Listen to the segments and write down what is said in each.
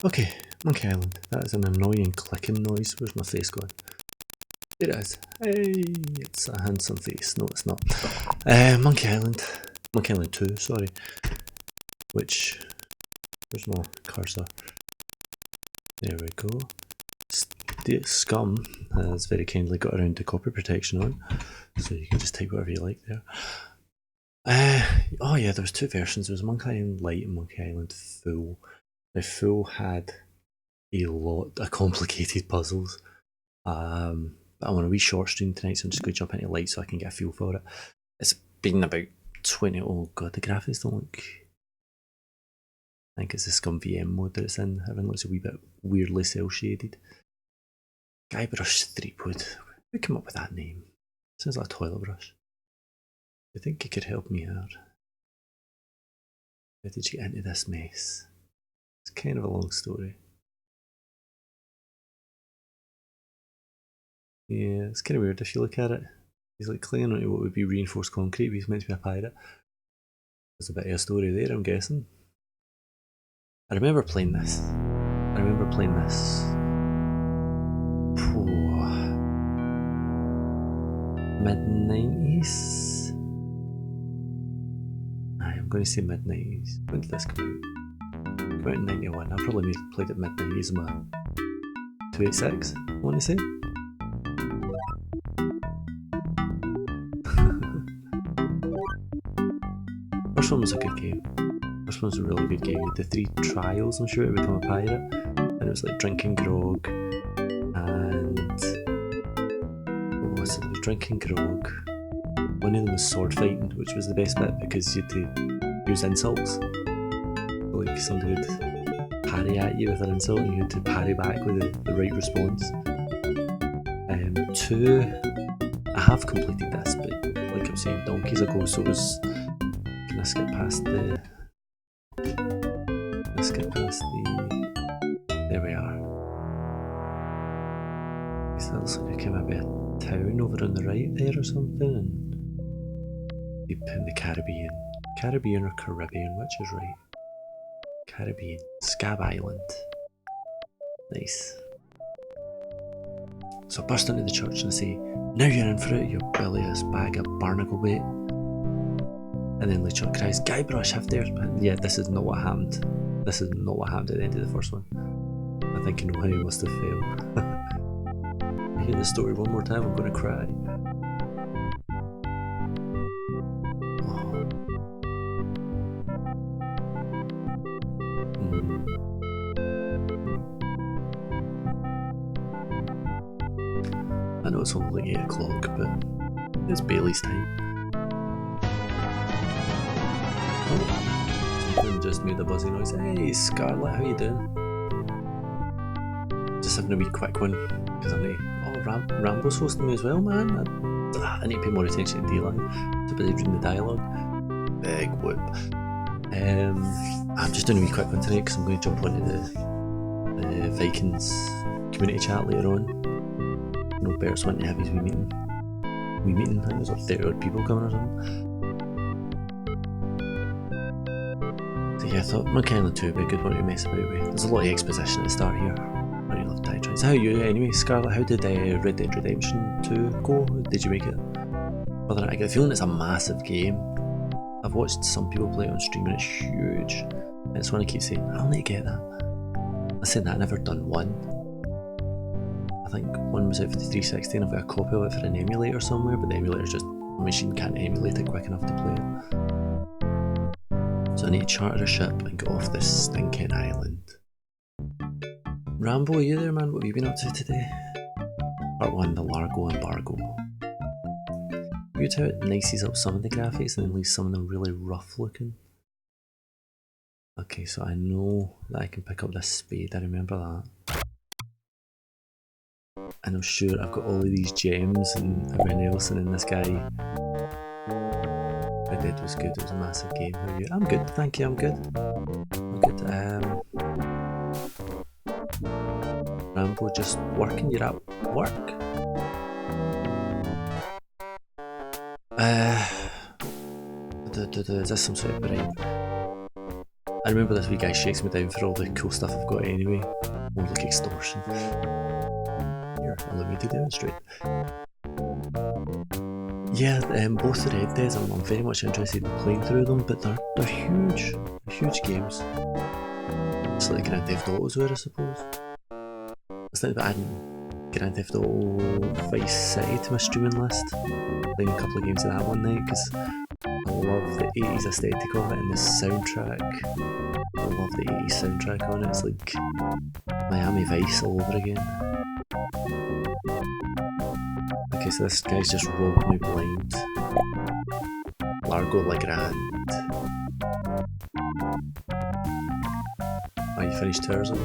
Okay, Monkey Island. That is an annoying clicking noise. Where's my face going? There it is. Hey, it's a handsome face. No, it's not. Monkey Island. Monkey Island 2, sorry. Which... Where's my cursor? There we go. Scum has very kindly got around to copy protection on, so you can just type whatever you like there. Oh yeah, there was two versions. There was Monkey Island Lite and Monkey Island Full. Now Full had a lot of complicated puzzles. But I'm on a wee short stream tonight, so I'm just going to jump into Lite so I can get a feel for it. It's been about 20... Oh god, the graphics don't look... I think it's the Scum VM mode that it's in. Everything looks a wee bit weirdly cel-shaded. Guybrush Threepwood. Who came up with that name? Sounds like a toilet brush. I think you could help me out. How did you get into this mess? It's kind of a long story. Yeah, it's kind of weird if you look at it. He's like clinging onto what would be reinforced concrete, but he's meant to be a pirate. There's a bit of a story there, I'm guessing. I remember playing this. Mid-90s? I'm going to say mid-90s. When did this come out? It came out in 91. I probably played it mid-90s on my 286, I want to say. First one was a good game. First one was a really good game. The 3 trials, I'm sure, to become a pirate. And it was like drinking grog and... What was it? It was drinking grog. One of them was sword fighting, which was the best bit because you had to use insults. Like somebody would parry at you with an insult and you had to parry back with the right response. 2, I have completed this, but like I was saying, donkeys ago, so it was... Can I skip past the... There we are. That looks like there came a bit of town over on the right there or something, and deep in the Caribbean. Caribbean or Caribbean, which is right? Caribbean. Scab Island. Nice. So I burst into the church and I say, "Now you're in for it, you bilious bag of barnacle bait." And then LeChuck cries, "Guybrush, have theirs." But yeah, this is not what happened. This is not what happened at the end of the first one. I think I know how he must have failed. I hear the story one more time, I'm going to cry. I know it's only like 8 o'clock, but it's Bailey's time. Something just made a buzzy noise. Hey Scarlet, how you doing? Just having a wee quick one, because I'm like, oh, Rambo's hosting me as well, man. I need to pay more attention to D-Line. Too busy reading the dialogue. Big whoop. I'm just doing a wee quick one tonight because I'm going to jump onto the Vikings community chat later on. No Bert's wanting to have his wee meeting. I think there's like 30 odd people coming or something. So yeah, I thought Monkey Island 2 would be a good one to mess about with. There's a lot of exposition at the start here. I really love diatribes. How are you anyway, Scarlet? How did Red Dead Redemption 2 go? Did you make it? Other than I get the feeling it's a massive game. I've watched some people play it on stream and it's huge. And it's one I keep saying, I'll need to get that. I said that, I've never done one. I think one was out for the 360 and I've got a copy of it for an emulator somewhere, but the emulator's just, the machine can't emulate it quick enough to play it. So I need to charter a ship and get off this stinking island. Rambo, are you there, man? What have you been up to today? Part 1, the Largo embargo. Weird how it nices up some of the graphics and then leaves some of them really rough looking. Okay, so I know that I can pick up this spade, I remember that. And I'm sure I've got all of these gems and everything else, and then this guy. Red Dead was good, it was a massive game. How are you? I'm good, thank you, I'm good. I'm good. Rambo, just working, you're at work? Is this some sort of bribe? I remember this wee guy shakes me down for all the cool stuff I've got anyway. More like extortion. Here, allow me to demonstrate. Yeah, both the Red Deads, I'm very much interested in playing through them, but they're huge games. It's like Grand Theft Autos were, I suppose. I was thinking about adding Grand Theft Auto Vice City to my streaming list. Playing a couple of games of that one night, because I love the 80s aesthetic of it and the soundtrack. I love the 80s soundtrack on it, it's like Miami Vice all over again. Okay, so this guy's just robbed me blind. Largo Legrand. Oh, you finished tours on it?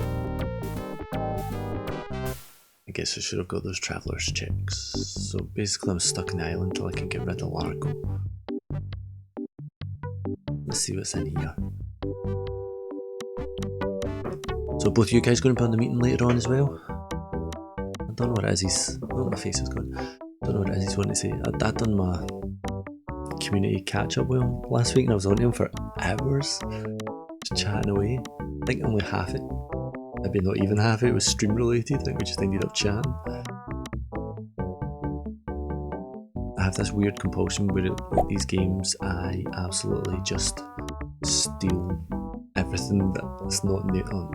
I guess I should have got those traveller's checks. So basically I'm stuck in the island until I can get rid of Largo. Let's see what's in here. So both you guys going to be on the meeting later on as well? I don't know what it is he's... Oh, my face is gone. I don't know what it is he's wanting to say. I'd done my community catch up with him last week and I was on to him for hours. Just chatting away. I think only half it, maybe not even half it, was stream related. I think we just ended up chatting. I have this weird compulsion where like these games I absolutely just steal everything that's not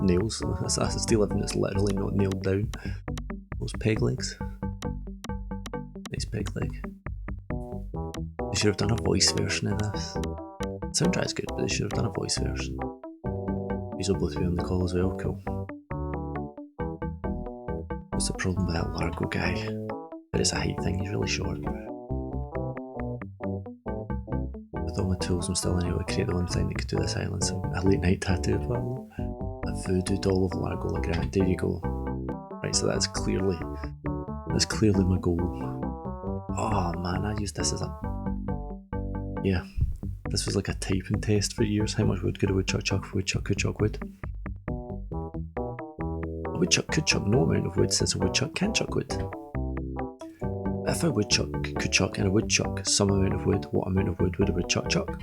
nails. I steal everything that's literally not nailed down. Those peg legs. Nice peg leg. They should have done a voice version of this. The soundtrack's good, but they should have done a voice version. These will both be on the call as well, cool. What's the problem with that Largo guy? It is a height thing, he's really short. With all my tools I'm still unable to create the one thing that could do this island, so a late night tattoo probably. A voodoo doll of Largo Legrand, there you go. Right, so that's clearly my goal. Oh man, I used this as a... Yeah. This was like a typing test for years. How much wood could a woodchuck chuck if a woodchuck could chuck wood? A woodchuck could chuck no amount of wood since a woodchuck can chuck wood. If a woodchuck could chuck and a woodchuck some amount of wood, what amount of wood would a woodchuck chuck?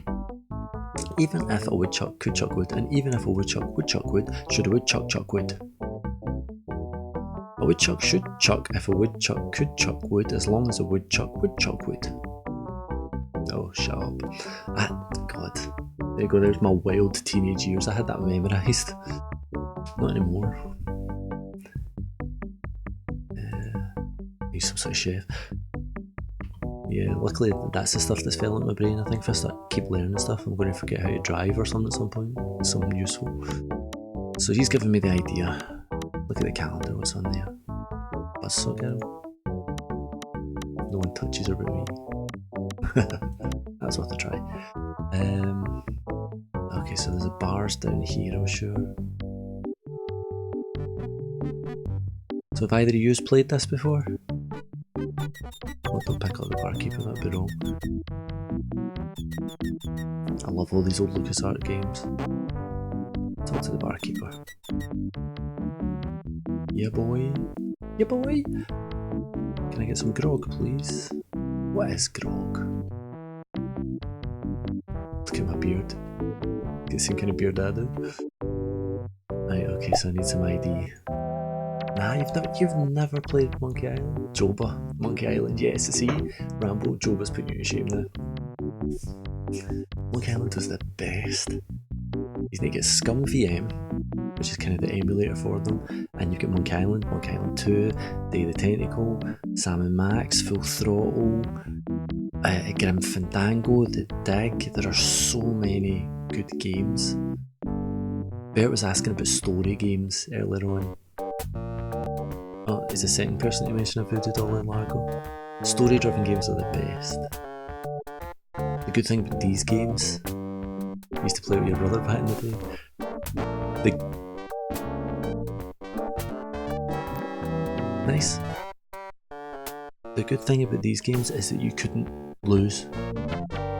Even if a woodchuck could chuck wood, and even if a woodchuck would chuck wood, should a woodchuck chuck wood? A woodchuck should chuck if a woodchuck could chuck wood as long as a woodchuck would chuck wood. Oh, shut up. God. There you go, there's my wild teenage years. I had that memorised. Not anymore. He's some sort of chef. Yeah, luckily that's the stuff that's fell into my brain. I think if I keep learning stuff, I'm going to forget how to drive or something at some point. Something useful. So he's given me the idea. Look at the calendar, what's on there? Buzzsaw girl. No one touches her but me. That's worth a try. Okay, so there's a bars down here, I'm sure. So have either of you played this before? Oh, don't pick up the barkeeper, that'd be wrong. I love all these old LucasArts games. Talk to the barkeeper. Yeah boy. Yeah boy. Can I get some grog, please? What is grog? Look at my beard. Get some kind of beard added. Right, okay, so I need some ID. Nah, you've never played Monkey Island? Joba, Monkey Island, yes, see? Rambo, Joba's putting you to shame now. Monkey Island was the best. You need to get Scum VM, which is kind of the emulator for them, and you've got Monkey Island 2, Day of the Tentacle, Sam and Max, Full Throttle, Grim Fandango, The Dig. There are so many good games. Bert was asking about story games earlier on. Oh, he's the second person to mention a voodoo doll in Largo. Story driven games are the best. The good thing about these games, you used to play with your brother back in the day. Nice. The good thing about these games is that you couldn't lose.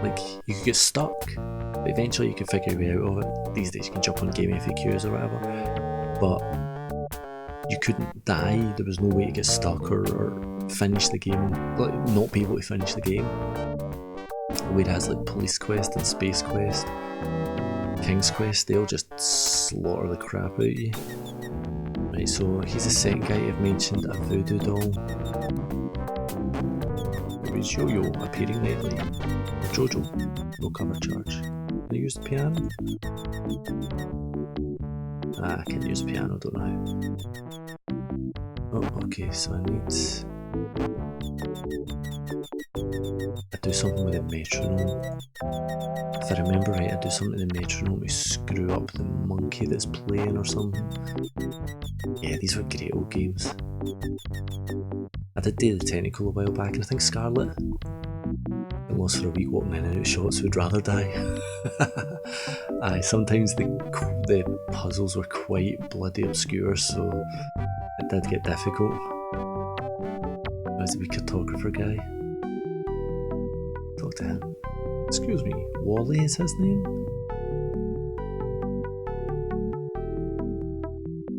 Like, you could get stuck, but eventually you could figure your way out of it. These days you can jump on game FAQs or whatever, but you couldn't die. There was no way to get stuck or finish the game, like not be able to finich the game. Whereas like Police Quest and Space Quest, King's Quest, they'll just slaughter the crap out of you. Right, so he's the second guy you've mentioned, a voodoo doll. There is Yo-Yo appearing nightly. Jojo, no cover charge. Can I use the piano? I can't use the piano, don't know how. Oh, okay, so I need... I do something with a metronome. If I remember right, I do something with the metronome to screw up the monkey that's playing or something. Yeah, these were great old games. I did do the technical a while back, and I think Scarlet got lost for a week walking in and out shots would rather die. Aye, sometimes the puzzles were quite bloody obscure, so it did get difficult. There's a wee cartographer guy. Talk to him. Excuse me, Wally is his name?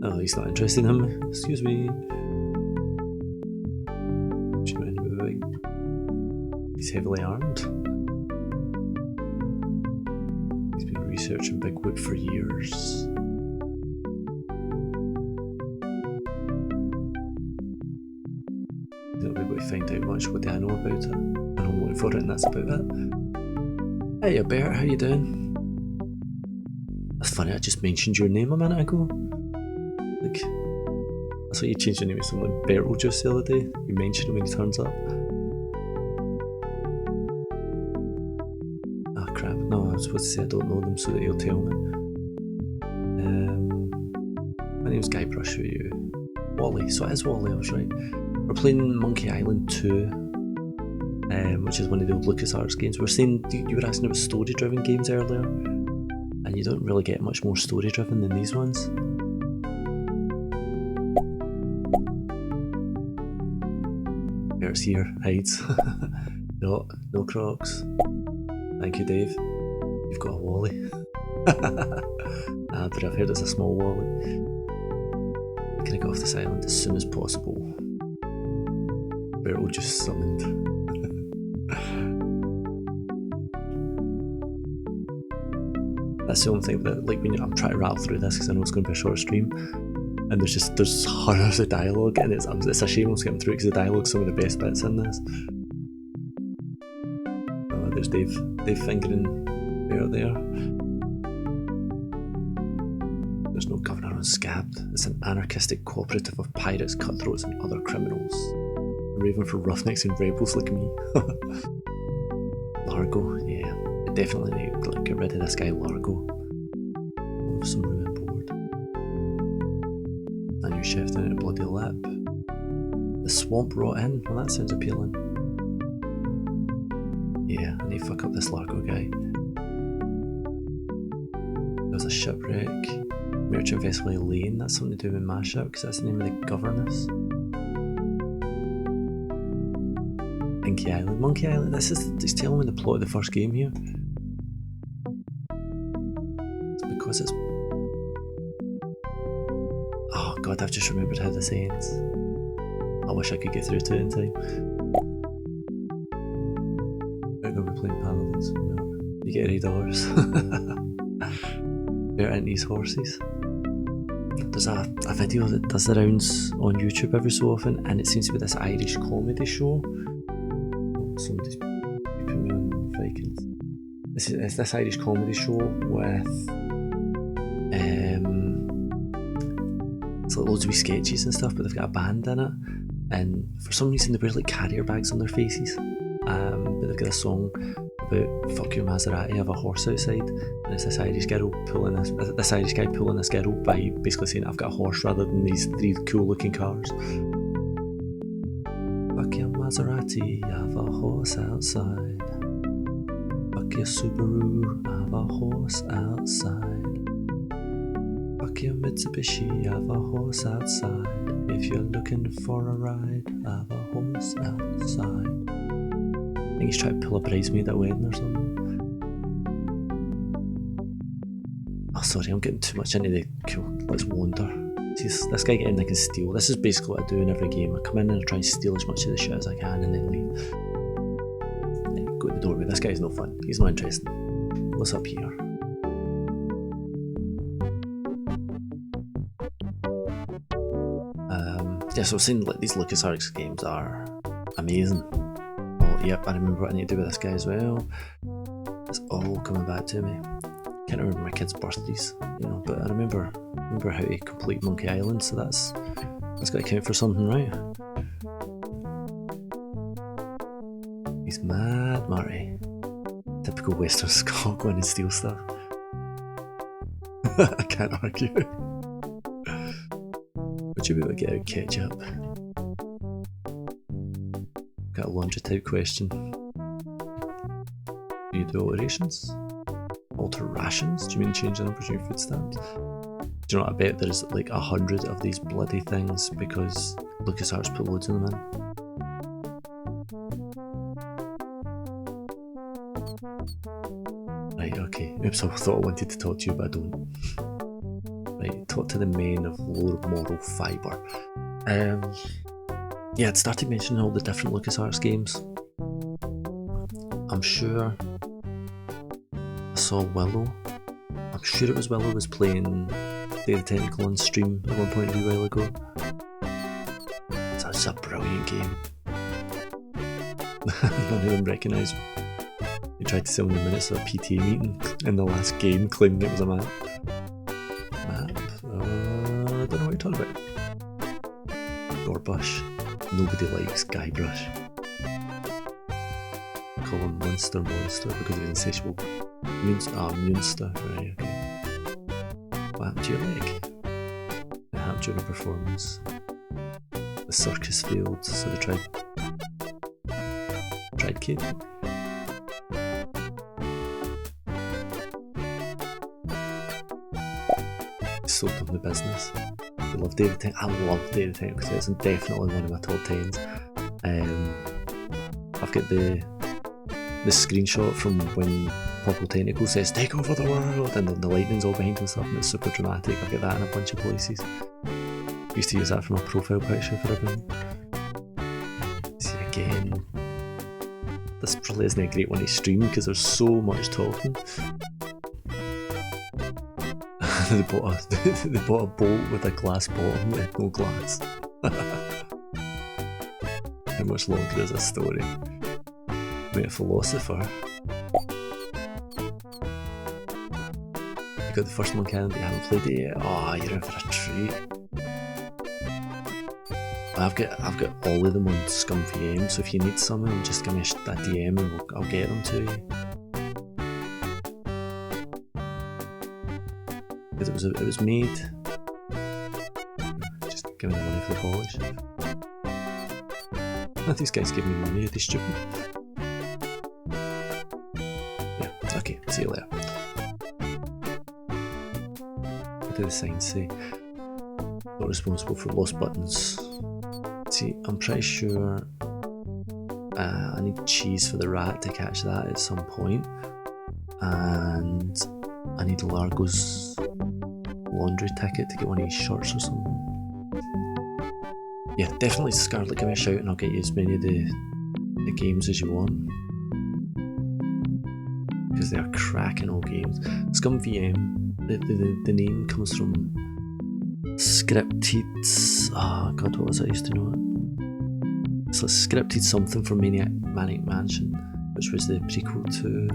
Oh, he's not interested in him. Excuse me. He's heavily armed. He's been researching Bigfoot for years. He's not able to find out much. What do I know about it? And I'm looking for it, and that's about it. Hey Bert, how you doing? That's funny, I just mentioned your name a minute ago. Like, I saw you change your name to something like Beetlejuice the other day. You mentioned him when he turns up. Ah crap, no, I was supposed to say I don't know them so that he'll tell me. My name's Guybrush, who are you? Wally, so it is Wally, I was right. We're playing Monkey Island 2. Which is one of the old LucasArts games. We were saying, you were asking about story-driven games earlier, and you don't really get much more story-driven than these ones. Bert's here, hides. No crocs. Thank you, Dave. You've got a Wally. But I've heard it's a small Wally. I'm gonna get off this island as soon as possible. Bert will just summoned. That's the only thing that, like, when I'm trying to rattle through this because I know it's going to be a short stream, and there's hundreds of dialogue, and it's a shame I'm skipping through it because the dialogue's some of the best bits in this. Oh, there's Dave fingering Bear there. There's no governor on Scabbed. It's an anarchistic cooperative of pirates, cutthroats, and other criminals. Raven for roughnecks and rebels like me. Largo, yeah. Definitely need to get rid of this guy Largo. With some room on board. A new chef down at Bloody Lip. The swamp rot in. Well, that sounds appealing. Yeah, I need to fuck up this Largo guy. There's a shipwreck. Merchant Vessel Lane. That's something to do with Mashup because that's the name of the governess. Monkey Island. Monkey Island. He's telling me the plot of the first game here. Because it's... Oh god, I've just remembered how this ends. I wish I could get through to it in time. I'm gonna be playing Paladins. No. You get $8. They're into these horses. There's a video that does the rounds on YouTube every so often, and it seems to be this Irish comedy show. Somebody's putting me on Vikings. It's this Irish comedy show with it's like loads of wee sketches and stuff, but they've got a band in it, and for some reason they wear like carrier bags on their faces. But they've got a song about "Fuck your Maserati, I have a horse outside," and it's this Irish guy pulling this guy pulling this girl by basically saying, "I've got a horse," rather than these 3 cool looking cars. Fuck your Maserati, I have a horse outside. Fuck your Subaru, I have a horse outside. Fuck your Mitsubishi, I have a horse outside. If you're looking for a ride, I have a horse outside. I think he's trying to pull a bridesmaid at a wedding or something. Oh sorry, I'm getting too much into the cool. Let's wander. See, this guy getting in, I can steal. This is basically what I do in every game. I come in and I try and steal as much of the shit as I can and then leave. Go to the doorway. This guy's no fun. He's not interesting. What's up here? Yeah, so I was saying like these LucasArts games are amazing. Oh, yep, I remember what I need to do with this guy as well. It's all coming back to me. Can't remember my kids' birthdays, you know, but I remember how to complete Monkey Island, so that's got to count for something, right? He's mad, Marty. Typical Western Scot going and steal stuff. I can't argue. Would you be able to get out ketchup? Got a laundry type question. Do you do alterations? Alter rations? Do you mean change the numbers of your food stamps? Do you know what, I bet there's like 100 of these bloody things because LucasArts put loads of them in. Right, okay. Oops, I thought I wanted to talk to you, but I don't. Right, talk to the men of lower moral fibre. Yeah, I'd started mentioning all the different LucasArts games. I'm sure I saw Willow. I'm sure it was Willow was playing Day of the Tentacle on stream at one point a wee while ago. That's a brilliant game. None of them recognise me. He tried to sell me minutes of a PTA meeting in the last game, claiming it was a map. Map? I don't know what you're talking about. Gorbush. Nobody likes Guybrush. Call him Monster because of insatiable. Munster, right, okay. What happened to your leg? It happened during a performance. The circus failed, so they tried kid. Sold them the business. I love David Tennant. I love David Tennant because it's definitely one of my top 10s. I've got the screenshot from when Purple Tentacle says "Take over the world" and the lightning's all behind and stuff, and it's super dramatic. I've got that in a bunch of places. Used to use that for my profile picture for everything. See again. This probably isn't a great one to stream because there's so much talking. They bought a boat with a glass bottom with no glass. How much longer is this story? Mate, a philosopher. You got the first Monkey Island, but you haven't played it yet. Oh, you're in for a treat. I've got all of them on ScumVM, so if you need some of them, just give me a DM and I'll get them to you. Because it was made. Just giving them money for the polish. These guys give me money, are they stupid? Yeah, okay, see you later. What do the signs say? Not responsible for lost buttons. See, I'm pretty sure I need cheese for the rat to catch that at some point, and I need Largo's laundry ticket to get one of his shorts or something. Yeah, definitely Scarlet, give me a shout and I'll get you as many of the games as you want. Because they are cracking old games. ScumVM, the name comes from Scripted. Oh god, what was I used to know it? It's like Scripted something from Maniac Mansion, which was the prequel to.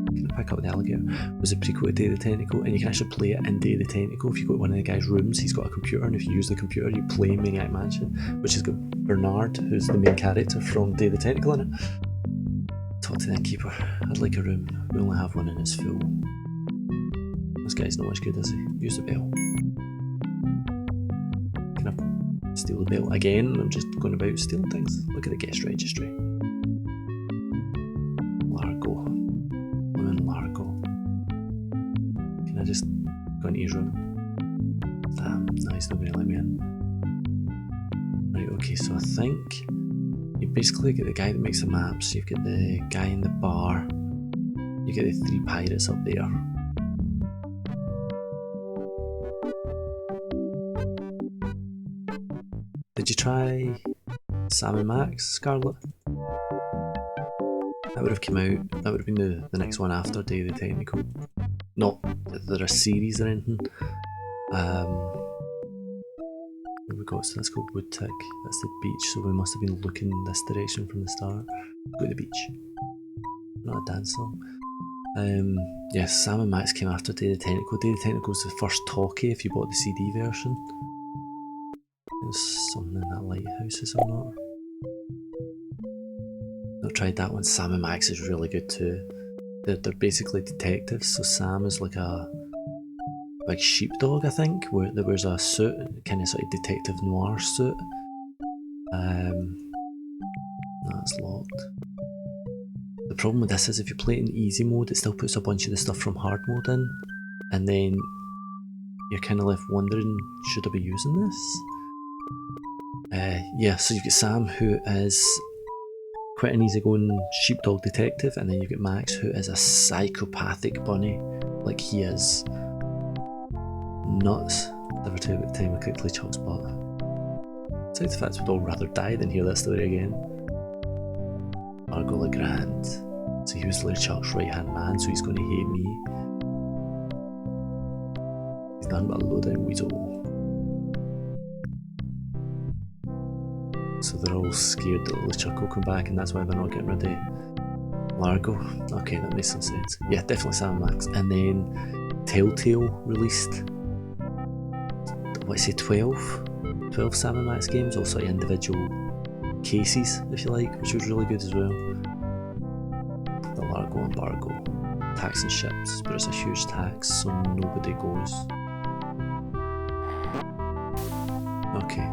Can I pick up the alligator? Was a prequel to Day of the Tentacle, and you can actually play it in Day of the Tentacle. If you go to one of the guy's rooms, he's got a computer, and if you use the computer, you play Maniac Mansion, which has got Bernard, who's the main character from Day of the Tentacle in it. Talk to the innkeeper. I'd like a room. We only have one and it's full. This guy's not much good, is he? Use the bell. Can I steal the bell again? I'm just going about stealing things. Look at the guest registry. Largo. I'm in Largo. Can I just go into his room? Damn, no, he's not going to let me in. Right, okay, so I think you basically get the guy that makes the maps, you've got the guy in the bar, you get the 3 pirates up there. Did you try Sam and Max, Scarlet? That would have come out, that would have been the next one after Day of the Tentacle. Not that they're a series or anything. we got? So that's called Wood Tick. That's the beach, so we must have been looking this direction from the start. Go to the beach. Not a dance song. Yes, Sam and Max came after Day the Tentacle. Day the Tentacle was the first talkie if you bought the CD version. There's something in that lighthouse, is there not? Not tried that one. Sam and Max is really good too. They're basically detectives, so Sam is like a big sheepdog, I think, where there wears a suit, kind of sort of detective noir suit. That's locked. The problem with this is if you play it in easy mode, it still puts a bunch of the stuff from hard mode in, and then you're kind of left wondering, should I be using this? Yeah, so you've got Sam, who is quite an easygoing sheepdog detective, and then you've got Max, who is a psychopathic bunny. Like, he is nuts. Never tell you what time I quickly Chuck's butt. Besides the fact we'd all rather die than hear that story again. Margot Legrand. So he was Chuck's right hand man, so he's going to hate me. He's done but a low down weasel. So they're all scared that LeChuck will come back, and that's why they're not getting rid of Largo. Okay, that makes some sense. Yeah, definitely Sam and Max. And then Telltale released, what I say, 12 Sam and Max games, also individual cases, if you like, which was really good as well. The Largo embargo, tax and ships, but it's a huge tax, so nobody goes. Okay,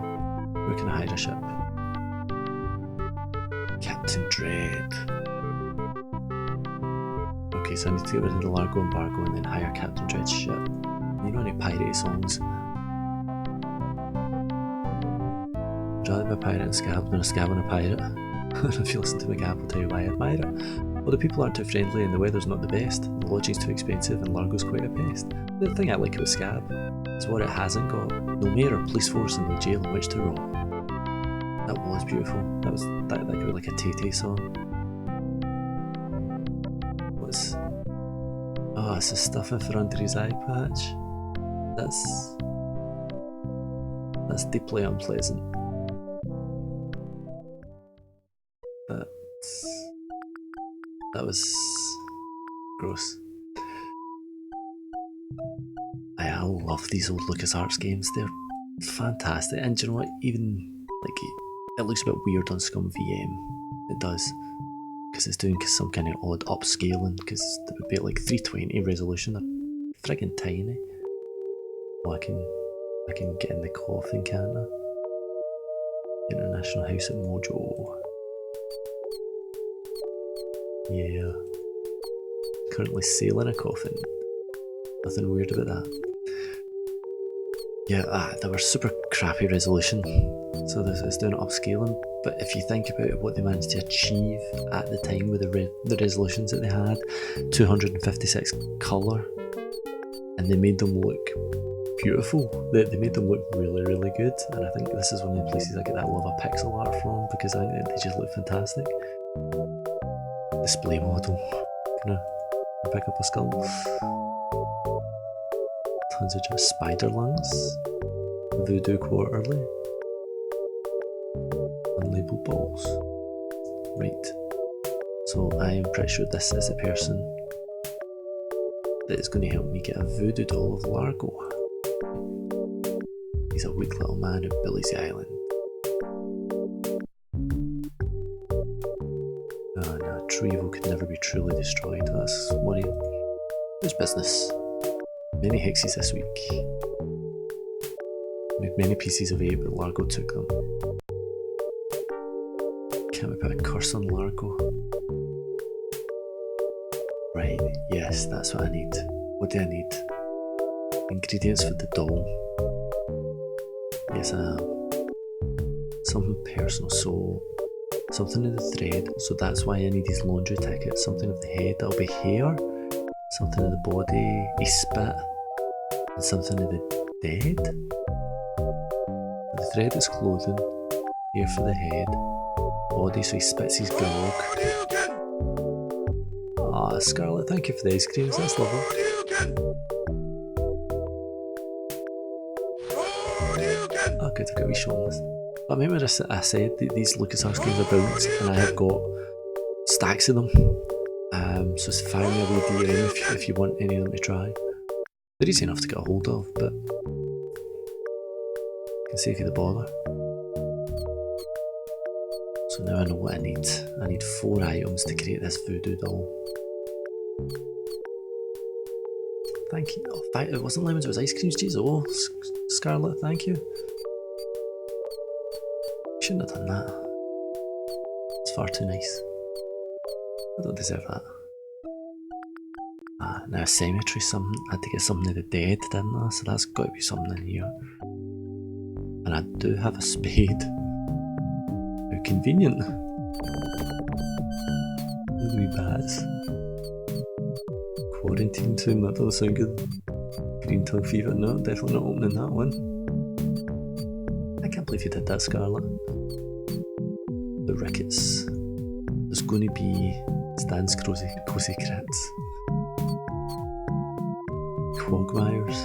where can I hide a ship? Captain Dread. Okay, so I need to get rid of the Largo embargo and then hire Captain Dread's ship. You know any pirate songs? I'd rather be a pirate and scab than a scab and a pirate. If you listen to McGab, will tell you why I admire it. Well, the people aren't too friendly and the weather's not the best. The lodging's too expensive and Largo's quite a pest. The thing I like about Scab is what it hasn't got. No mayor or police force and no jail in which to rob. That was beautiful. That could be like a Tay-Tay song. What's... Oh, it's the stuffing for under his eye patch. That's deeply unpleasant. That was gross. I love these old LucasArts games. They're fantastic. And do you know what? Even like it looks a bit weird on Scum VM. It does, because it's doing some kind of odd upscaling. Because they would be at like 320 resolution. They're friggin' tiny. Oh, I can get in the coffin, can't I? International House at Mojo. Yeah. Currently sailing a coffin. Nothing weird about that. Yeah, they were super crappy resolution, so it's doing upscaling. But if you think about what they managed to achieve at the time with the resolutions that they had, 256 colour, and they made them look beautiful. They made them look really, really good. And I think this is one of the places I get that love of pixel art from, because I think they just look fantastic. Display model. Gonna pick up a skull. Tons of just spider lungs. Voodoo Quarterly. Unlabeled balls. Right. So I am pretty sure this is the person that is going to help me get a voodoo doll of Largo. He's a weak little man who bullies the island. Oh no, true evil could never be truly destroyed. That's worrying. Who's business? Many hexes this week. Made many pieces of 8, but Largo took them. Can't we put a curse on Largo? Right, yes, that's what I need. What do I need? Ingredients for the doll. Yes, something personal, so something in the thread, so that's why I need his laundry ticket. Something of the head, that'll be hair. Something of the body, he spit. And something of the dead. The thread is clothing, hair for the head, body so he spits his grog. Ah, Scarlett, thank you for the ice creams, that's lovely. good, I've got a wee show list. But I remember I said that these LucasArts games are brilliant, and I have got stacks of them. So it's fire me a wee DM if you want any of them to try. They're easy enough to get a hold of, but I can save you the bother. So now I know what I need. I need 4 items to create this voodoo doll. Thank you. Oh, it wasn't lemons, it was ice creams. Jeez, oh, Scarlet, thank you. Shouldn't have done that. It's far too nice. I don't deserve that. Now a cemetery, something. I had to get something of the dead, didn't I? So that's got to be something in here. And I do have a spade. How convenient. Wee bats. Quarantine tomb, that doesn't sound good. Green tongue fever, no, definitely not opening that one. I can't believe you did that, Scarlet. The rickets. There's going to be Stan's cozy crits. Quagmires.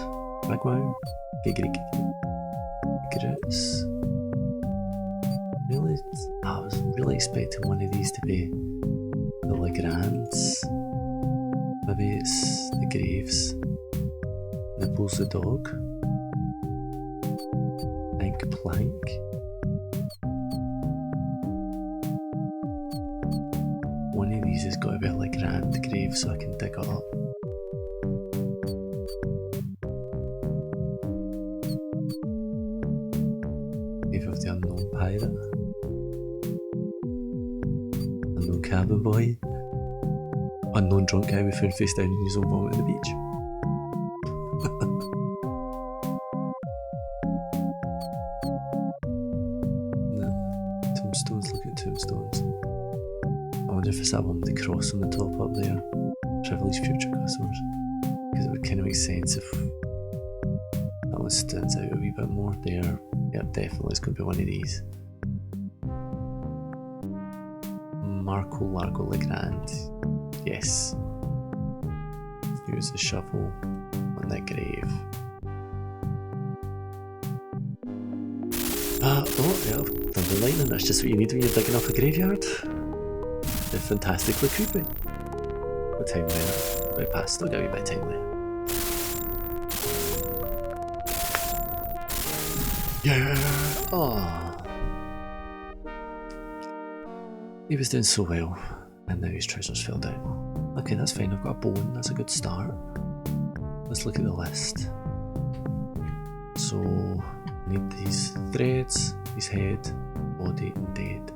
Giggity. Grits. Really? I was really expecting one of these to be the Legrands. Maybe it's the Graves. Nipples the dog. Plank. One of these has got to be a Legrand grave so I can dig it up. Grave of the unknown pirate. Unknown cabin boy. Unknown drunk guy we found face down in his own vomit at the beach. Tombstones, look at tombstones. I wonder if it's that one with the cross on the top up there. Privileged future customers. Because it would kind of make sense if that one stands out a wee bit more there. Yeah, definitely it's going to be one of these. Marco Largo Legrand. Yes. Use a shovel on that grave. Oh yeah, thunder lightning, that's just what you need when you're digging up a graveyard. They're fantastically creepy. What time there? Way past, still got a wee bit of time there. Yeah! Oh. He was doing so well, and now his trousers fell down. Okay, that's fine, I've got a bone, that's a good start. Let's look at the list. So, I need these threads, his head, body, and dead.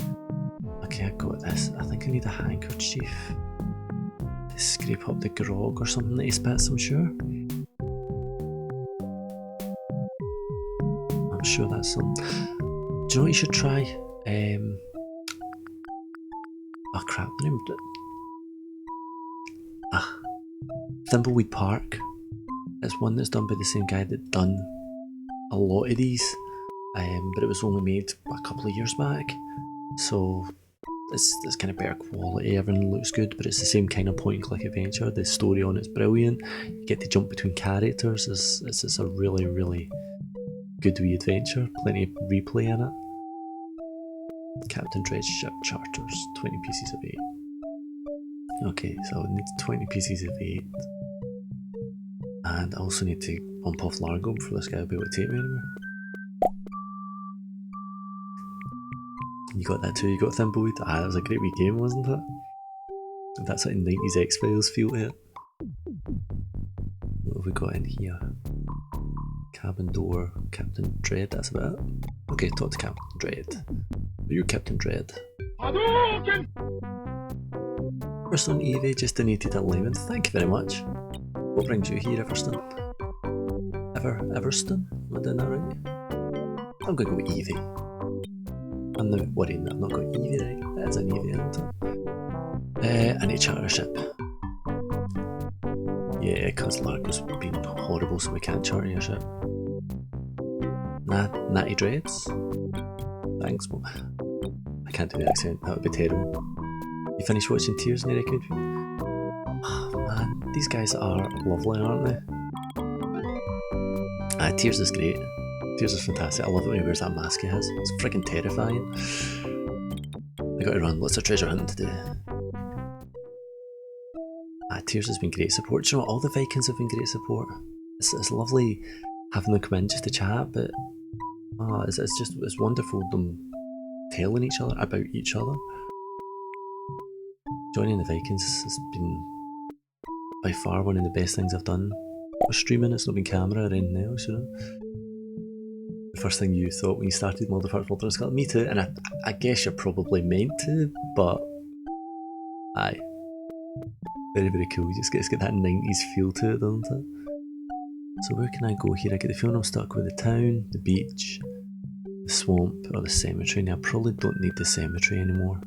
Okay, I got this. I think I need a handkerchief to scrape up the grog or something that he spits, I'm sure. I'm sure that's something. Do you know what you should try? Oh crap, the name. Thimbleweed Park. It's one that's done by the same guy that done a lot of these, but it was only made a couple of years back, so it's kind of better quality, everything looks good, but it's the same kind of point and click adventure. The story on it's brilliant, you get to jump between characters, it's a really, really good wee adventure, plenty of replay in it. Captain Dredge ship charters, 20 pieces of 8. Okay, so I need 20 pieces of 8. And I also need to bump off Largo before this guy will be able to take me anywhere. You got that too, you got Thimbleweed? That was a great wee game, wasn't it? That's like 90s X-Files feel to it. What have we got in here? Cabin door, Captain Dread, that's about it. Okay, talk to Captain Dread. Are you Captain Dread? Everston Evie just donated a lemon, thank you very much. What brings you here, Everston? Everston? Am I doing that right? I'm gonna go with Evie. I'm not worrying that I've not got Evie right. That is an Evie, isn't it? I need to charter a ship. Yeah, because Largo's been horrible, so we can't charter your ship. Natty Dreads? Thanks, Mo. I can't do the accent, that would be terrible. You finished watching Tears and you recommend? Oh man, these guys are lovely, aren't they? Tears is great. Tears is fantastic. I love it when he wears that mask he has. It's freaking terrifying. I gotta run. Lots of treasure hunting to do. Tears has been great support. Do you know what? All the Vikings have been great support. It's lovely having them come in just to chat, but it's wonderful them telling each other about each other. Joining the Vikings has been by far one of the best things I've done with streaming. It's not been camera or anything else, you know. The first thing you thought when you started World of Hearts, me too, and I guess you're probably meant to, but aye. Very, very cool. It's got that 90s feel to it, doesn't it? So where can I go here? I get the feeling I'm stuck with the town, the beach, the swamp, or the cemetery. Now I probably don't need the cemetery anymore.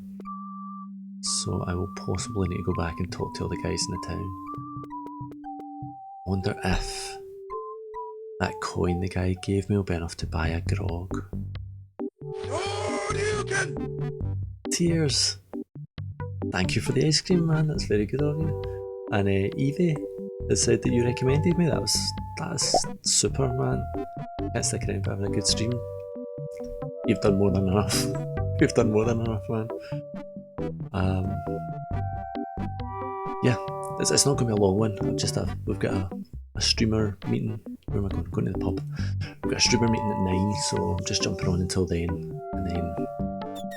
So I will possibly need to go back and talk to all the guys in the town. I wonder if that coin the guy gave me will be enough to buy a grog. Tears! Thank you for the ice cream, man. That's very good of you. And Evie has said that you recommended me. That's super, man. That's the kind of having a good stream. You've done more than enough. You've done more than enough, man. Yeah, it's not going to be a long one. We've got a streamer meeting. Where am I going? Going to the pub. We've got a streamer meeting at 9, so I'm just jumping on until then, and then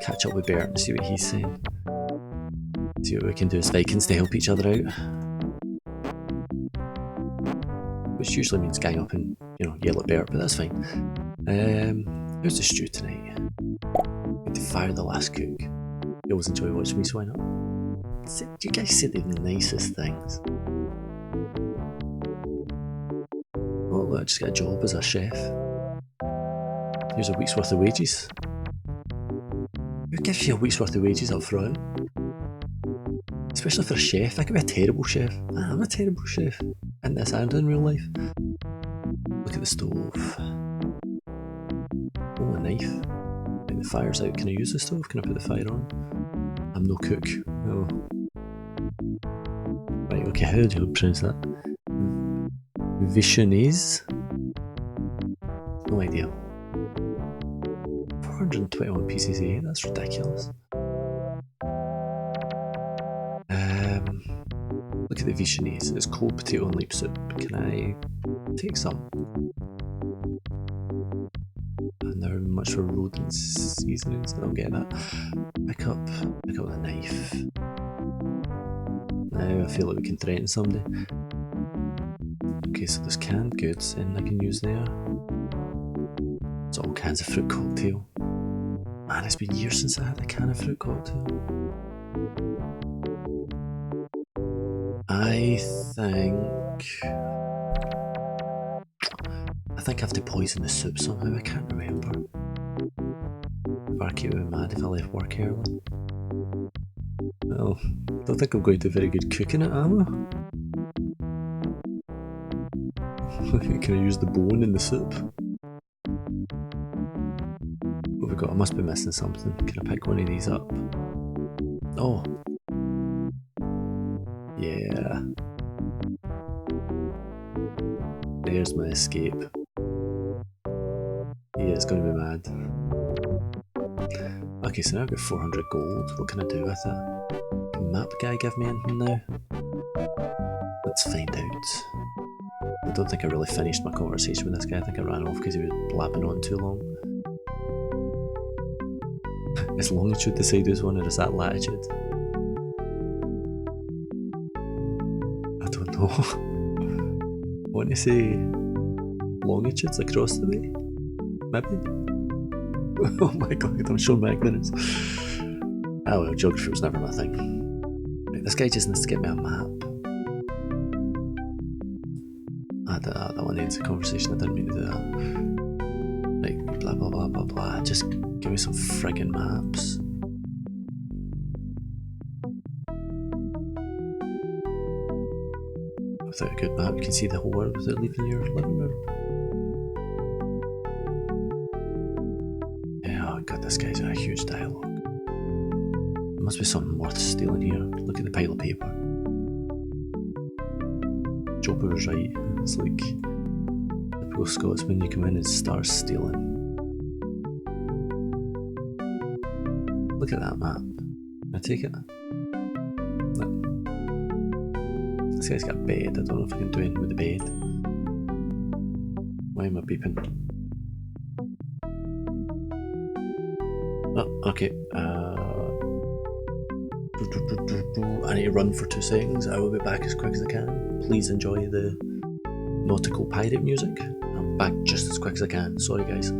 catch up with Bert and see what he's saying. See what we can do as Vikings to help each other out. Which usually means gang up and, you know, yell at Bert, but that's fine. Who's the stew tonight? Need to fire the last cook. You always enjoy watching me, so why not? You guys say the nicest things. Well, look, I just got a job as a chef. Here's a week's worth of wages. Who gives you a week's worth of wages up front? Especially for a chef. I could be a terrible chef. I'm a terrible chef. In this and in real life. Look at the stove. Oh, a knife. Right, the fire's out. Can I use the stove? Can I put the fire on? I'm no cook. Oh. Right, okay, how do you pronounce that? Visionnaise? No idea. 421 pieces a day, that's ridiculous. Look at the Visionnaise. It's cold potato and leek soup. Can I take some? And they're much for rodent seasonings. I don't get that. Pick up the knife. Now I feel like we can threaten somebody. Okay, so there's canned goods and I can use there. It's all cans of fruit cocktail. Man, it's been years since I had a can of fruit cocktail. I think I have to poison the soup somehow, I can't remember. Barkeep would be mad if I left work early. Well, I don't think I'm going to do very good cooking it, am I? Can I use the bone in the soup? What have we got? I must be missing something. Can I pick one of these up? Oh. Yeah. There's my escape. Yeah, it's going to be mad. Okay, so now I've got 400 gold. What can I do with it? Can map guy give me anything now? Let's find out. I don't think I really finished my conversation with this guy. I think I ran off because he was blabbing on too long. Is longitude the sideways one or is that latitude? I don't know. I want to say longitudes across the way? Maybe? Oh my god, I'm showing my ignorance. Oh well, geography was never my thing. Right, this guy just needs to get me a map. That one ends the conversation, I didn't mean to do that. Like, blah blah blah blah blah, just give me some friggin' maps. Without a good map, you can see the whole world without leaving your living room. Yeah, oh god, this guy's got a huge dialogue. There must be something worth stealing here. Look at the pile of paper. Chopper was right. It's like the Typical Scotsman, you come in and start stealing. Look at that map. Can I take it? No. This guy's got a bed. I don't know if I can do anything with the bed. Why am I beeping? Oh, okay. I need to run for 2 seconds. I will be back as quick as I can. Please enjoy the nautical pirate music. I'm back just as quick as I can. Sorry, guys.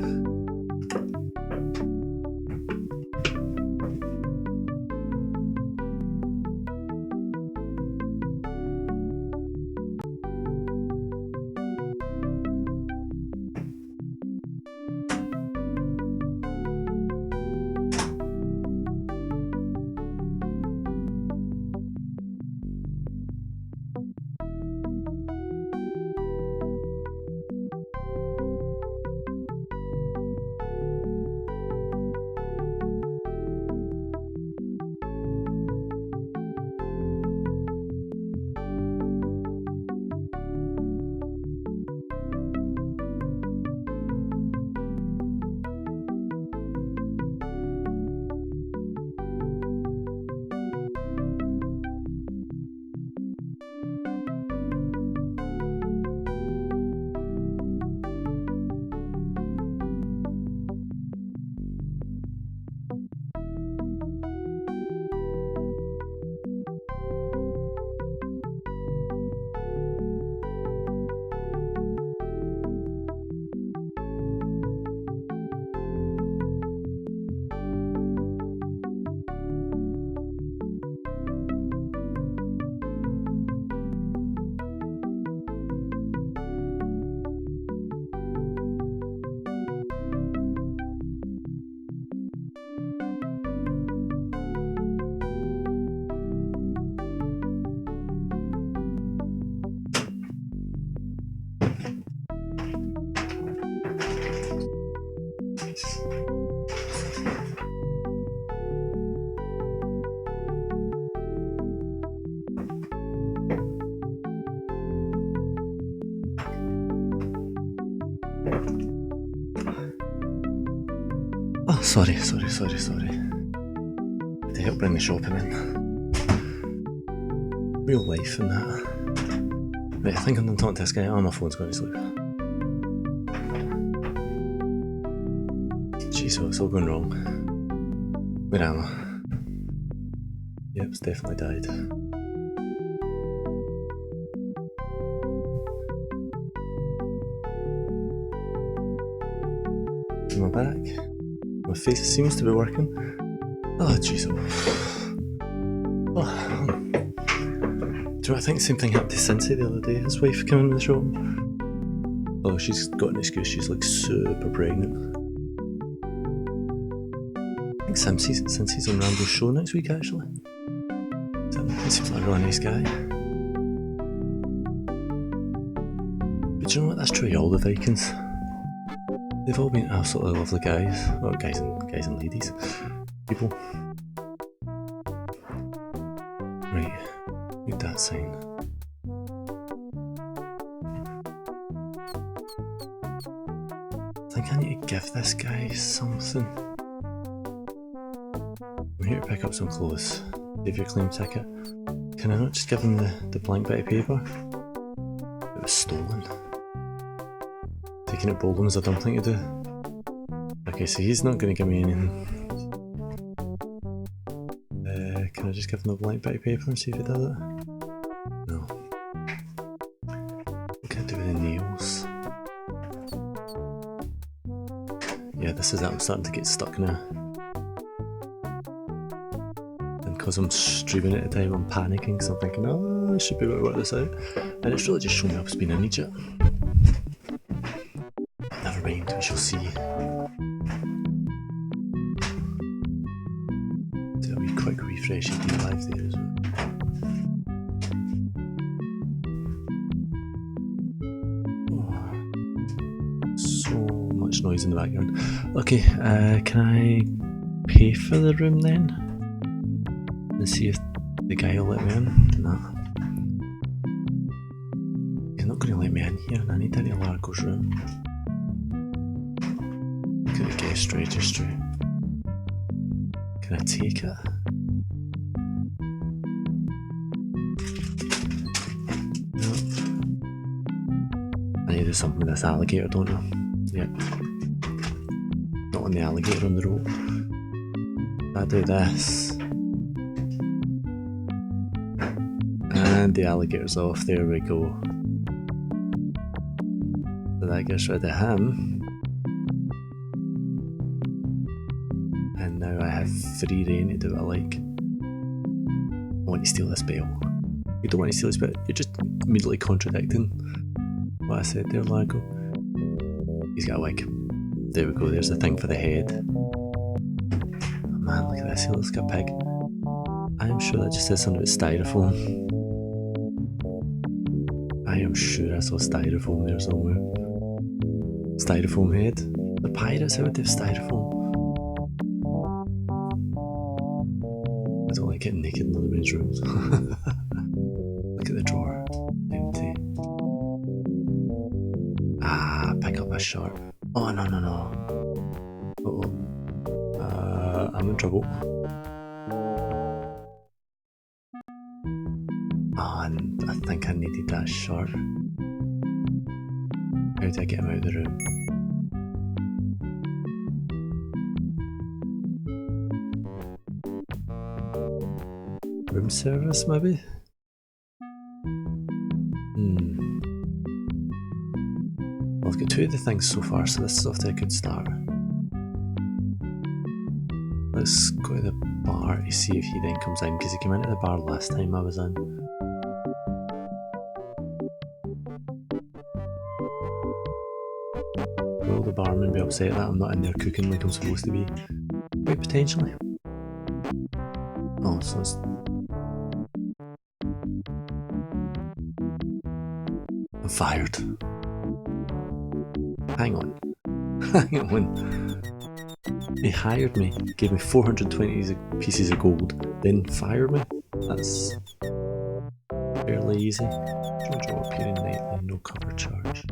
Oh, sorry. To help bring the shopping in. Real life and that. Right, I think I'm done talking to this guy. Oh, my phone's going to sleep. Jeez, so it's all going wrong. Where am I? Yep, it's definitely died. Am I back? My face seems to be working. Oh, jeez. Oh. Do you know, I think the same thing happened to Cincy the other day. His wife came in the shop. Oh, she's got an excuse. She's like super pregnant. I think Cincy's on Rambo's show next week, actually. He seems like a really nice guy. But do you know what? That's true of all the Vikings. They've all been absolutely lovely guys. Well, guys and ladies. People. Right. Read that sign. I think I need to give this guy something. I'm here to pick up some clothes. Save your claim ticket. Can I not just give him the blank bit of paper? It was stolen. Taking it bold was a dumb thing to do. Okay, so he's not going to give me anything. Can I just give him the blank bit of paper and see if he does it? No. What can I do with the nails? Yeah, this is it. I'm starting to get stuck now. And because I'm streaming at the time, I'm panicking because I'm thinking, oh, I should be able to work this out. And it's really just showing me up as being an idiot. Never mind, we shall see. Do a wee quick refresh of the live there as well. Oh, so much noise in the background. Okay, can I pay for the room then? And see if the guy will let me in? No. He's not going to let me in here and I need into Largo's room. Look at the guest registry. Can I take it? No. I need to do something with this alligator, don't I? Yep. Not on the alligator on the rope. I do this. And the alligator's off, there we go. So that gets rid of him. And now I have free reign to do what I like. I want to steal this bell. You don't want to steal this bell, you're just immediately contradicting what I said there, Largo. He's got a wig. There we go, there's the thing for the head. Oh man, look at this, he looks like a pig. I am sure that just says something about styrofoam. I am sure I saw styrofoam there somewhere. Styrofoam head? The pirates, how would they have styrofoam? I don't like getting naked in other men's rooms. Look at the drawer. Empty. Ah, pick up a sharp. Oh no no no. Uh oh. I'm in trouble. Oh, and I think I needed that sharp. How do I get him out of the room? Room service, maybe? Well, I've got two of the things so far, so this is off to a good start. Let's go to the bar to see if he then comes in, because he came into the bar last time I was in. Will the barman be upset that I'm not in there cooking like I'm supposed to be? Wait, potentially. Oh, so it's... I'm fired. Hang on. Hang on. He hired me, gave me 420 pieces of gold, then fired me? That's fairly easy. Job appearing nightly, no cover charge.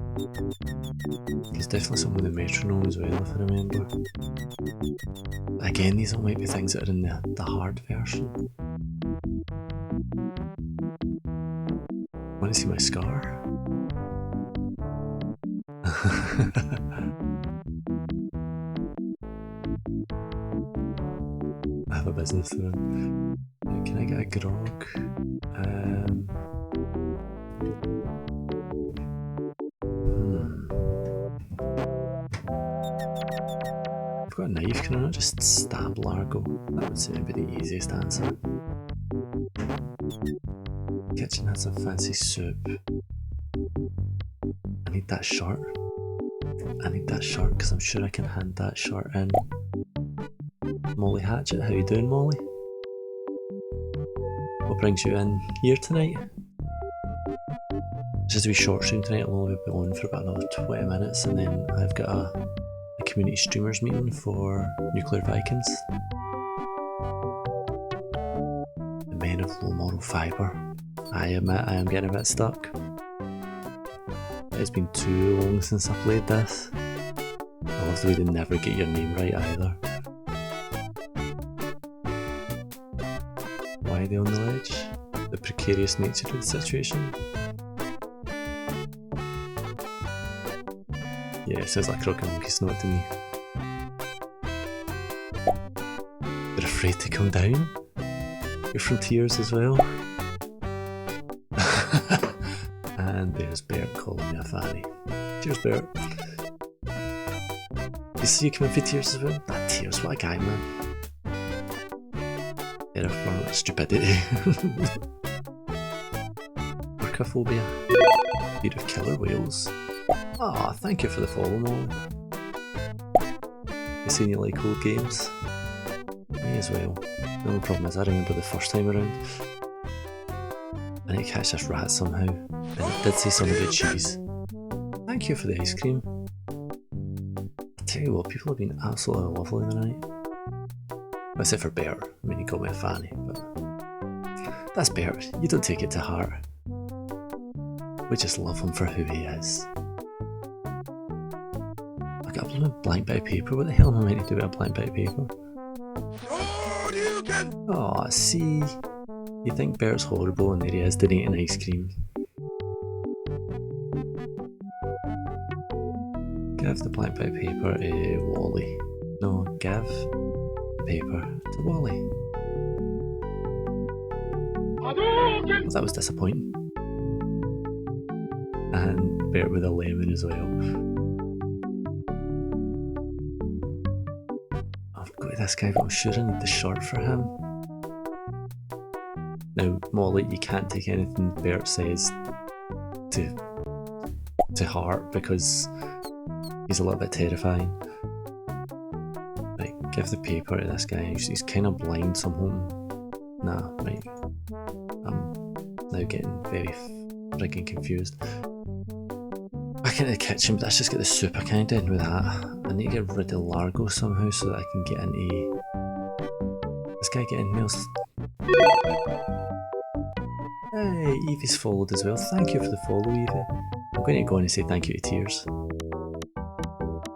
There's definitely something with the metronome as well, if I remember. Again, these all might be things that are in the hard version. Want to see my scar? I have a business to run. Can I get a grog? I've got a knife, can I not just stab Largo? That would seem to be the easiest answer. Kitchen has some fancy soup. I need that short. I need that short because I'm sure I can hand that short in. Molly Hatchet, how you doing, Molly? What brings you in here tonight? It's just a wee short stream tonight. I'll only be on for about another 20 minutes and then I've got a community streamers meeting for Nuclear Vikings. The men of low moral fibre. I admit I am getting a bit stuck. It's been too long since I played this. I love the way they never get your name right either. Why are they on the ledge? The precarious nature of the situation? Yeah, it sounds like Croc and Monkey Snot to me. They're afraid to come down? You're from Tears as well? And there's Bert calling me a fanny. Cheers, Bert. You see you coming for Tears as well? That Tears, what a guy, man. Era for stupidity. Orcaphobia. Fear of killer whales. Ah, thank you for the follow, Molly. You seen you like old games? Me as well. The only problem is I remember the first time around. I need to catch this rat somehow. And it did say something about cheese. Thank you for the ice cream. I tell you what, people have been absolutely lovely tonight. Except for Bert. I mean, he called me a fanny, but... That's Bert. You don't take it to heart. We just love him for who he is. I got a blooming blank bit of paper. What the hell am I meant to do with a blank bit of paper? Oh, see? You think Bert's horrible and there he is donating ice cream. Give the blank bit of paper to Wally. No, give the paper to Wally. Well, that was disappointing. And Bert with a lemon as well. I've got this guy, but I'm sure I need the shirt for him. Now, Molly, you can't take anything Bert says to heart because he's a little bit terrifying. Right, give the paper to this guy. He's kind of blind, so I'm hoping. Nah, right. I'm now getting very friggin' confused. Back into the kitchen, but let's just get the soup. I can't do anything with that. I need to get rid of Largo somehow so that I can get into. This guy getting nails. Hey, Evie's followed as well. Thank you for the follow, Evie. I'm going to go in and say thank you to Tears.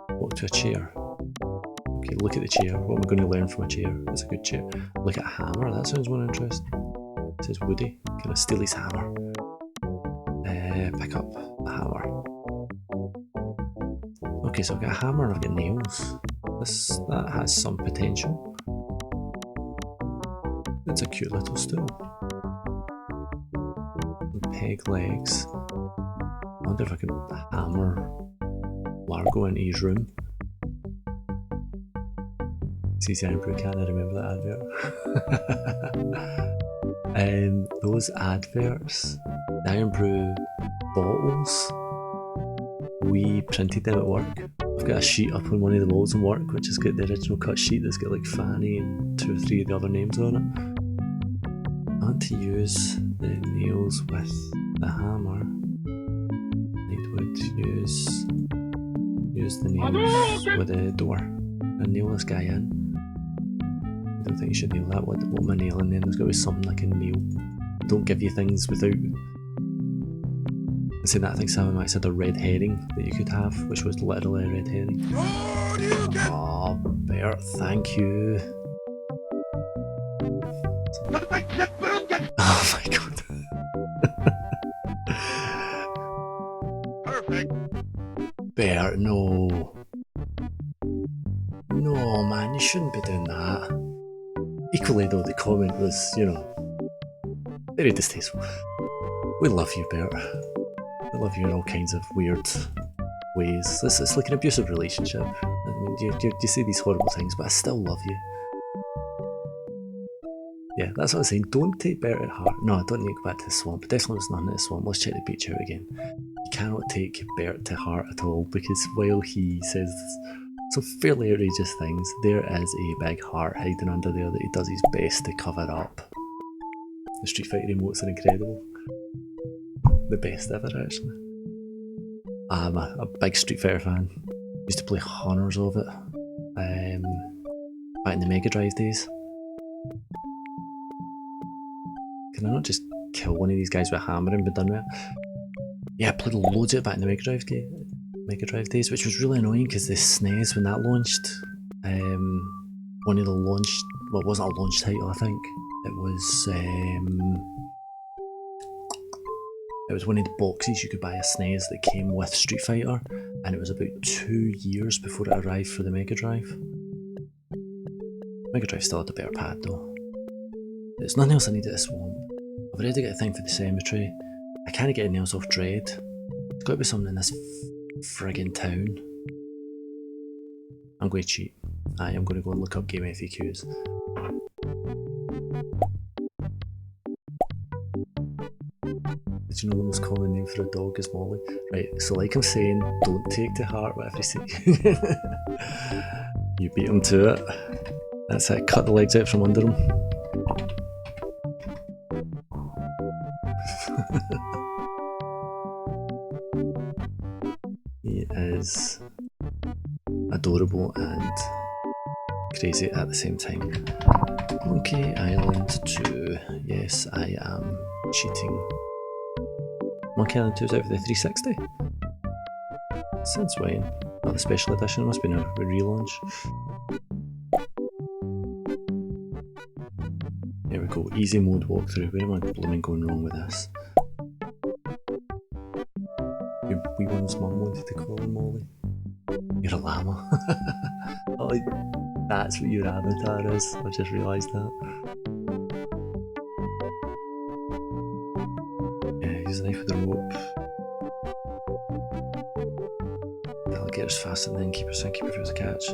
Walk to a chair. Okay, look at the chair. What am I going to learn from a chair? That's a good chair. Look at a hammer. That sounds more interesting. It says Woody. Can I steal his hammer? Pick up the hammer. Okay, so I've got a hammer and I've got nails. That has some potential. It's a cute little stool. And peg legs. I wonder if I could hammer Largo into his room. It's easy Ironbrew can, I remember that advert. Those adverts, the Ironbrew bottles, we printed them at work. I've got a sheet up on one of the walls in work which has got the original cut sheet that's got like Fanny and 2 or 3 of the other names on it. I want to use the nails with the hammer. I would use the nails with the door and nail this guy in. I don't think you should nail that. What am I nailing then? There's got to be something I can nail. Don't give you things without. And saying that, I think Sam might have said a red herring that you could have, which was literally a red herring. Oh, Bert, thank you. Oh my god. Perfect. Bert, no. No, man, you shouldn't be doing that. Equally though, the comment was, you know, very distasteful. We love you, Bert. We love you in all kinds of weird ways. It's like an abusive relationship. I mean, you say these horrible things, but I still love you. Yeah, that's what I'm saying. Don't take Bert at heart. No, I don't need to go back to the swamp. Definitely there's nothing at the swamp. Let's check the beach out again. You cannot take Bert to heart at all because while he says some fairly outrageous things, there is a big heart hiding under there that he does his best to cover up. The Street Fighter emotes are incredible. The best ever, actually. I'm a big Street Fighter fan. Used to play hundreds of it. Back in the Mega Drive days. Can I not just kill one of these guys with a hammer and be done with it? Yeah, I played loads of it back in the Mega Drive days, which was really annoying because the SNES, when that launched, one of the launch, well, it wasn't a launch title, I think. It was one of the boxes you could buy a SNES that came with Street Fighter, and it was about 2 years before it arrived for the Mega Drive. Mega Drive still had a better pad though. There's nothing else I need at this swamp. I've already got a thing for the cemetery. I can't get anything else off Dread. There's got to be something in this friggin' town. I'm going to cheat. I am going to go and look up game FAQs. Did you know the most common name for a dog is Molly? Right, so like I'm saying, don't take to heart whatever you say. You beat him to it. That's it, cut the legs out from under him. He is adorable and crazy at the same time. Monkey Island 2. Yes, I am cheating. Monkey Island 2's out for the 360. Since when? Oh, the special edition must be a relaunch. Here we go, easy mode walkthrough. Where am I blooming going wrong with this? Your wee one's mum wanted to call her Molly. You're a llama. Oh, that's what your avatar is. I just realised that. Yeah, use the knife with the rope. Alligators faster than keepers and keeper for the catch.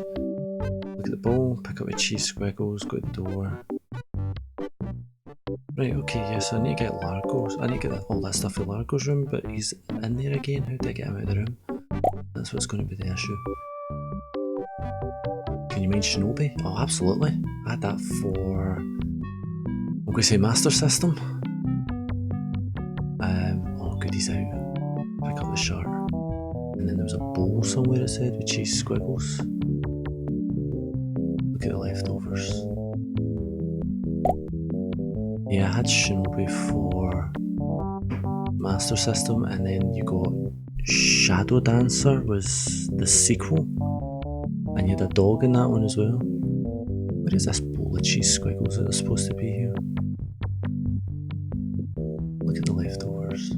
Look at the ball, pick up the cheese squiggles, go to the door. Right, okay, yeah, so I need to get Largo's. I need to get all that stuff in Largo's room, but he's in there again. How do I get him out of the room? That's what's going to be the issue. Can you mind Shinobi? Oh, absolutely. I had that for, I'm going to say Master System. Oh, goodies out. Pick up the shirt. And then there was a bowl somewhere it said with cheese squiggles. Look at the leftovers. Yeah, I had Shinobi for Master System, and then you got Shadow Dancer was the sequel, and you had a dog in that one as well. Where is this bowl of cheese squiggles that are supposed to be here? Look at the leftovers.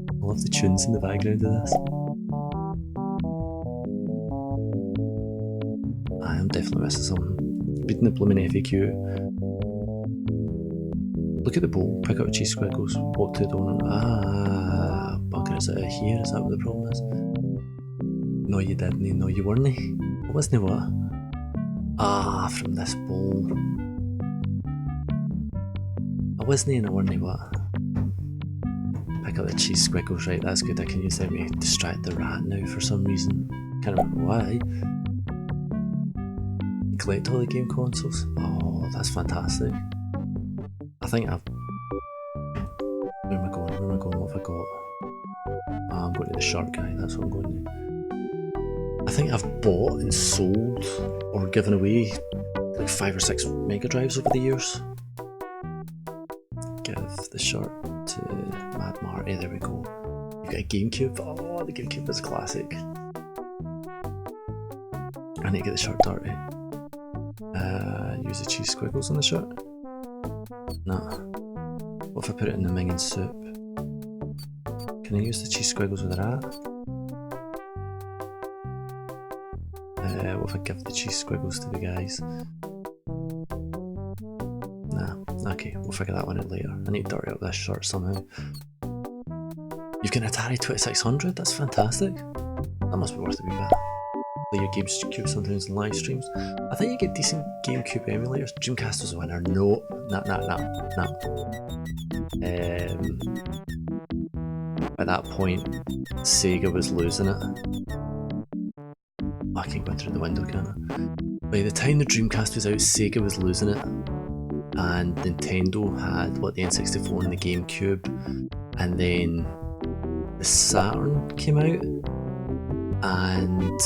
I love the tunes in the background of this. I'm definitely missing something. Reading the blooming FAQ. Look at the bowl, pick up the cheese squiggles, walk to the door and bugger, is it here? Is that what the problem is? No, you didn't. No, you weren't. What wasn't what? From this bowl. I wasn't and I weren't what? Pick up the cheese squiggles, right, that's good. I can use them to distract the rat now for some reason. Can't remember why. Collect all the game consoles. Oh, that's fantastic. I think I've... Where am I going? What have I got? I'm going to the shark guy, that's what I'm going to. I think I've bought and sold or given away like 5 or 6 Mega Drives over the years. Give the shark to Mad Marty, there we go. You've got a GameCube. Oh, the GameCube is a classic. I need to get the shark dirty. Use the cheese squiggles on the shirt? Nah. What if I put it in the minging soup? Can I use the cheese squiggles with the rat? What if I give the cheese squiggles to the guys? Nah. Okay, we'll figure that one out later. I need to dirty up this shirt somehow. You've got an Atari 2600? That's fantastic. That must be worth a wee bit. Play your GameCube sometimes in live streams. I think you get decent GameCube emulators. Dreamcast was a winner. No. At that point, Sega was losing it. Oh, I can't go through the window, can I? By the time the Dreamcast was out, Sega was losing it. And Nintendo had, what, the N64 and the GameCube. And then the Saturn came out. And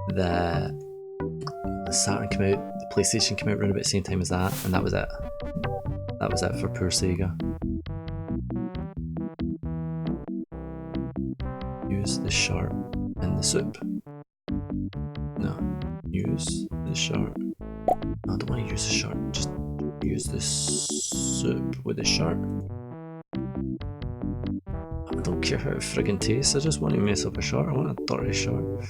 the Saturn came out, the PlayStation came out around about the same time as that, and that was it. That was it for poor Sega. Use the sharp in the soup. No. Use the sharp. No, I don't want to use the sharp, just use the soup with the sharp. I don't care how it friggin' tastes, I just want to mess up a shark. I want a dirty shark.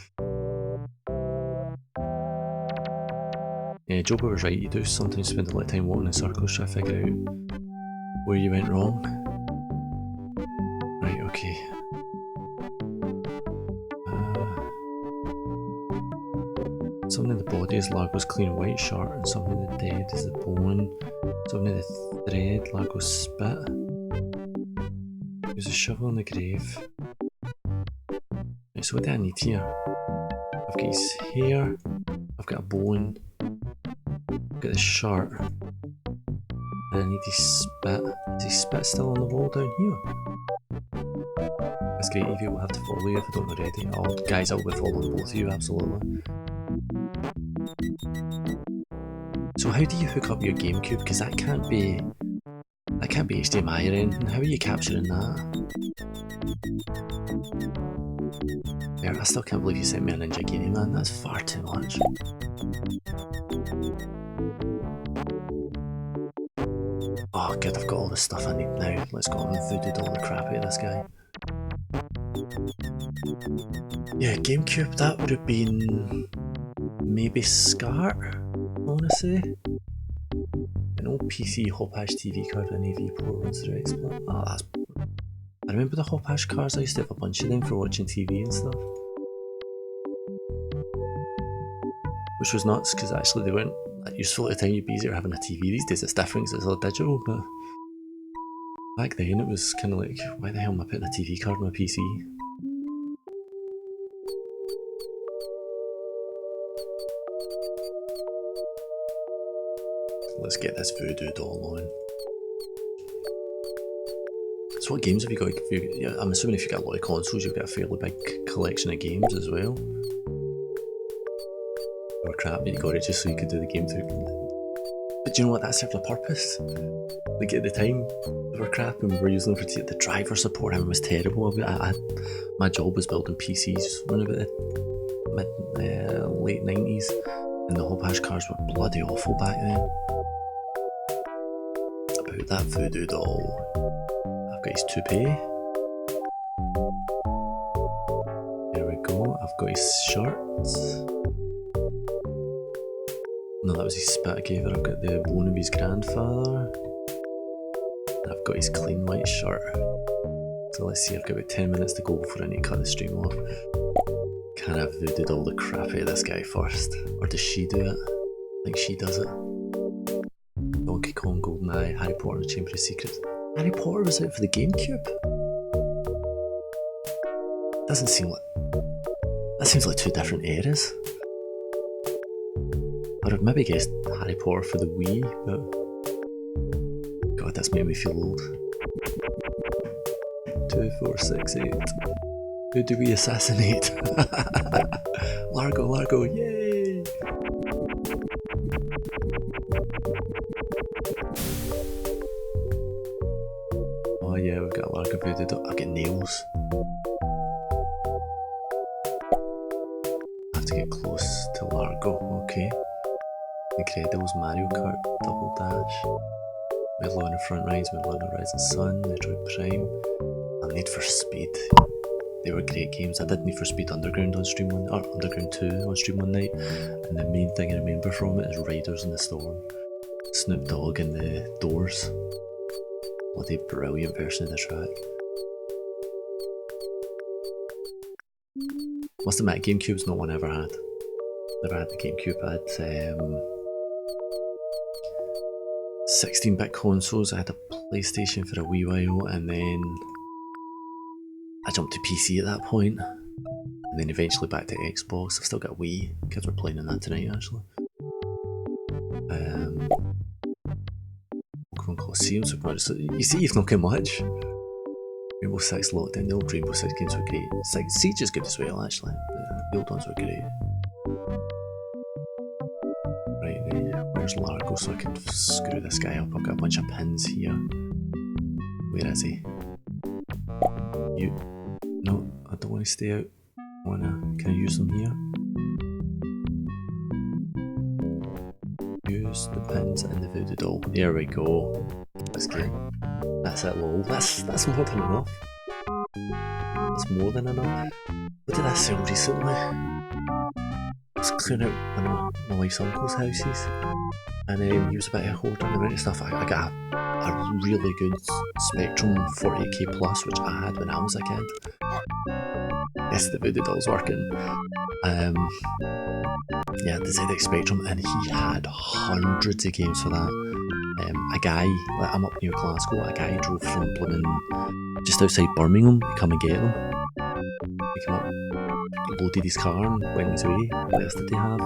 Yeah, Joba was right, you do sometimes spend a lot of time walking in circles trying to figure out where you went wrong. Right, okay. Something in the body is Largo's clean white shirt, and something in the dead is the bone. Something in the thread, Largo's spit. There's a shovel in the grave. Right, so what do I need here? I've got his hair, I've got a bone, I've got the shirt, and I need his spit. Is his spit still on the wall down here? That's great, Evie will have to follow you if I don't already. Oh, guys, I'll be following both of you, absolutely. So how do you hook up your GameCube? Because that can't be HDMI or anything. How are you capturing that? Yeah, I still can't believe you sent me a Ninja Genie, man. That's far too much. Oh good, I've got all the stuff I need now. Let's go and voodoo doll the crap out of this guy. Yeah, GameCube, that would have been maybe SCART, I want to say. An old PC Hop-Hash TV card and AV port runs through XSplit. Oh, that's... I remember the Hop-Hash cards, I used to have a bunch of them for watching TV and stuff. Which was nuts, because actually they weren't that useful at the time. You'd be easier having a TV. These days it's different because it's all digital, but back then it was kind of like, why the hell am I putting a TV card on my PC? Let's get this voodoo doll on. So what games have you got? Yeah, I'm assuming if you've got a lot of consoles, you've got a fairly big collection of games as well. Or crap, you got it just so you could do the game through. But do you know what? That served a purpose. Like at the time, they were crap and we were using them for the driver support. I was terrible. My job was building PCs around about the late 90s, and the Hop-Hash cards were bloody awful back then. About that voodoo doll. I've got his toupee. There we go. I've got his shirts. No, that was his spit I gave her. I've got the bone of his grandfather. And I've got his clean white shirt. So let's see, I've got about 10 minutes to go before I need to cut the stream off. Can I voodoo all the crap out of this guy first? Or does she do it? I think she does it. Donkey Kong, GoldenEye, Harry Potter and the Chamber of Secrets. Harry Potter was out for the GameCube? Doesn't seem like... That seems like two different eras. I would have maybe guessed Harry Potter for the Wii, but... God, that's made me feel old. 2, 4, 6, 8. Who do we assassinate? Largo, yay! Oh yeah, we've got Largo voodoo. I've got nails. I have to get close to Largo, okay. Incredibles, Mario Kart, Double Dash, Medal on the Front Lines, Medal on the Rising Sun, Metroid Prime, and Need for Speed. They were great games. I did Need for Speed Underground on stream one, or Underground 2 on stream one night, and the main thing I remember from it is Riders in the Storm, Snoop Dogg and the Doors. Bloody brilliant version of the track. Must admit, GameCube's not one I ever had. Never had the GameCube. I had 16-bit consoles. I had a PlayStation for a wee while, and then I jumped to PC at that point, and then eventually back to Xbox. I've still got a Wii. Kids were playing on that tonight, actually. Pokemon Colosseum, Super Mario. So you see, you've not got much. Rainbow Six Lockdown. The old Rainbow Six games were great. Siege is good as well, actually. The old ones were great. Right, where's Largo so I can screw this guy up? I've got a bunch of pins here. Where is he? You. No, I don't want to stay out. Can I use them here? Use the pins and the voodoo doll. There we go. Let's get. That's it, lol. That's more than enough. That's more than enough. What did I sell recently? I was clearing out one of my wife's uncle's houses, and he was a bit of a hoarder and the amount of stuff. I got a really good Spectrum 48K Plus, which I had when I was a kid. Yes, the voodoo doll's working. Yeah, the ZX Spectrum, and he had hundreds of games for that. A guy, like, I'm up near Glasgow, a guy drove from blooming just outside Birmingham to come and get them. He came up, loaded his car and went his way. What else did they have?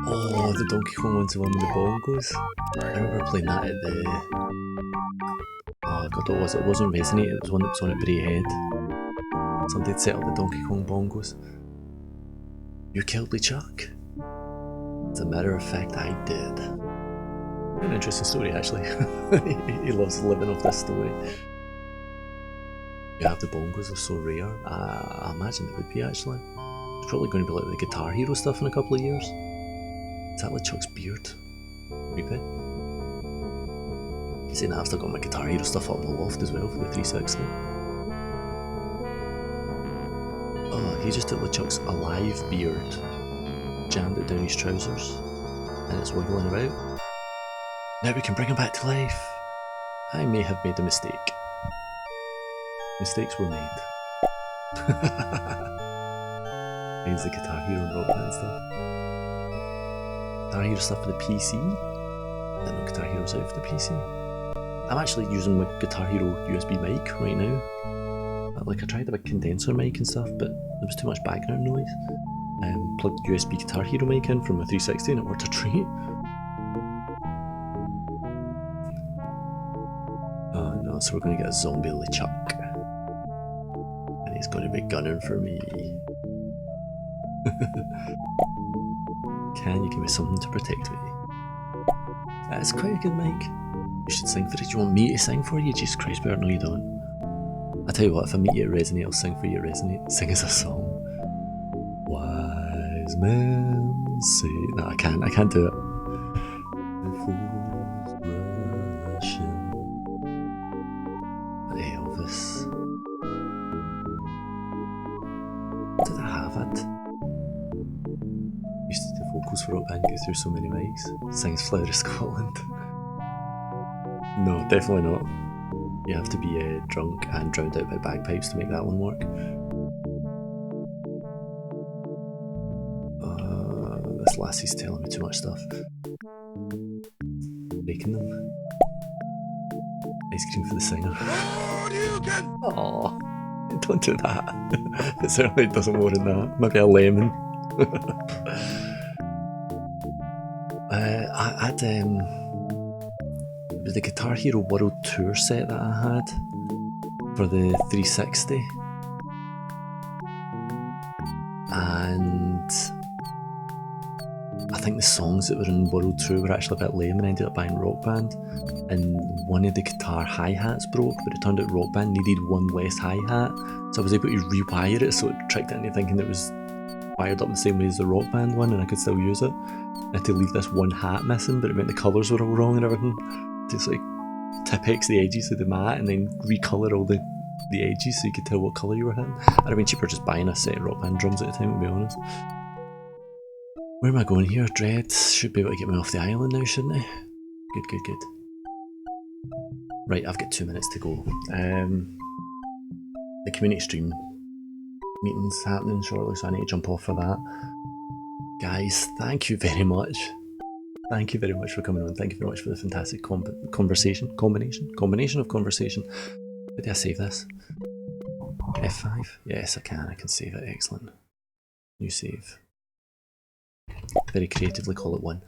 Oh, the Donkey Kong one's the one with the bongos. I remember playing that at the... Oh god, what was it? It wasn't Resonate, it was one that was on at Bray Head. Somebody had set up the Donkey Kong bongos. You killed LeChuck? As a matter of fact, I did. An interesting story, actually. He loves living off this story. Yeah, the bongos are so rare. I imagine it would be, actually. It's probably going to be like the Guitar Hero stuff in a couple of years. Is that LeChuck's beard? Creepy. See, now I've still got my Guitar Hero stuff up in the loft as well for the 360. Oh, he just took LeChuck's alive beard, jammed it down his trousers, and it's wiggling about. Now we can bring him back to life. I may have made a mistake. Mistakes were made. Here's the Guitar Hero and Rock Band stuff. Guitar Hero stuff for the PC? I didn't know Guitar Hero's out for the PC. I'm actually using my Guitar Hero USB mic right now. Like, I tried a big condenser mic and stuff, but there was too much background noise. Plugged USB Guitar Hero mic in from my 360 and it worked a treat. Oh no, so we're going to get a zombie LeChuck. And he's going to be gunning for me. Can you give me something to protect me? That's quite a good mic. You should sing for it. Do you want me to sing for you? Jesus Christ, Bert, no you don't. I tell you what, if I meet you at Resonate, I'll sing for you at Resonate. Sing us a song. Wise men say... No, I can't do it. The fools rushing. Elvis. Did I have it? Used to do vocals for Rock Band, go through so many mics. Sings Flower of Scotland. No, definitely not. You have to be drunk and drowned out by bagpipes to make that one work. This lassie's telling me too much stuff. Breaking them. Ice cream for the singer. Aww, don't do that. It certainly doesn't more than that. Maybe a lemon. It was the Guitar Hero World Tour set that I had for the 360, and I think the songs that were in World Tour were actually a bit lame, and I ended up buying Rock Band, and one of the guitar hi-hats broke, but it turned out Rock Band needed one less hi-hat, so I was able to rewire it, so it tricked it into thinking it was wired up the same way as the Rock Band one and I could still use it. I had to leave this one hat missing, but it meant the colours were all wrong and everything. Just like Tipex the edges of the mat and then recolour all the edges so you could tell what colour you were hitting. I'd have been cheaper just buying a set of Rock Band drums at the time, to be honest. Where am I going here? Dread should be able to get me off the island now, shouldn't I? Good. Right, I've got 2 minutes to go. The community stream meeting's happening shortly, so I need to jump off for that. Guys, thank you very much. Thank you very much for coming on. Thank you very much for the fantastic combination of conversation. How do I save this? F5? Yes, I can save it. Excellent. New save. Very creatively call it 1.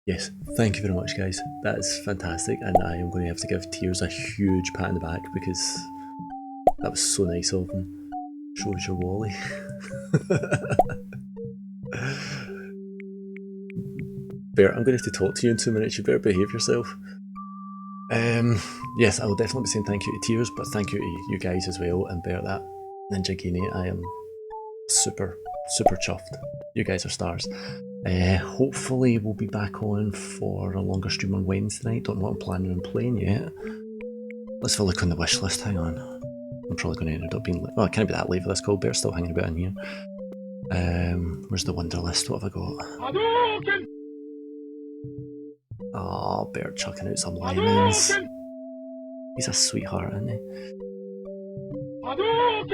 Yes, thank you very much, guys. That is fantastic, and I am going to have to give Tears a huge pat on the back because that was so nice of him. Shows your Wally. Bear, I'm going to have to talk to you in 2 minutes. You better behave yourself. Yes, I will definitely be saying thank you to Tears, but thank you to you guys as well. And Bear, that Ninja Genie, I am super chuffed. You guys are stars. Hopefully we'll be back on for a longer stream on Wednesday night. Don't know what I'm planning on playing yet. Let's have a look on the wish list. Hang on. I'm probably going to end up being late. Well, it can't be that late for this call. Bear's still hanging about in here. Where's the wonder list? What have I got? Oh, Bear chucking out some lemons. He's a sweetheart, isn't he?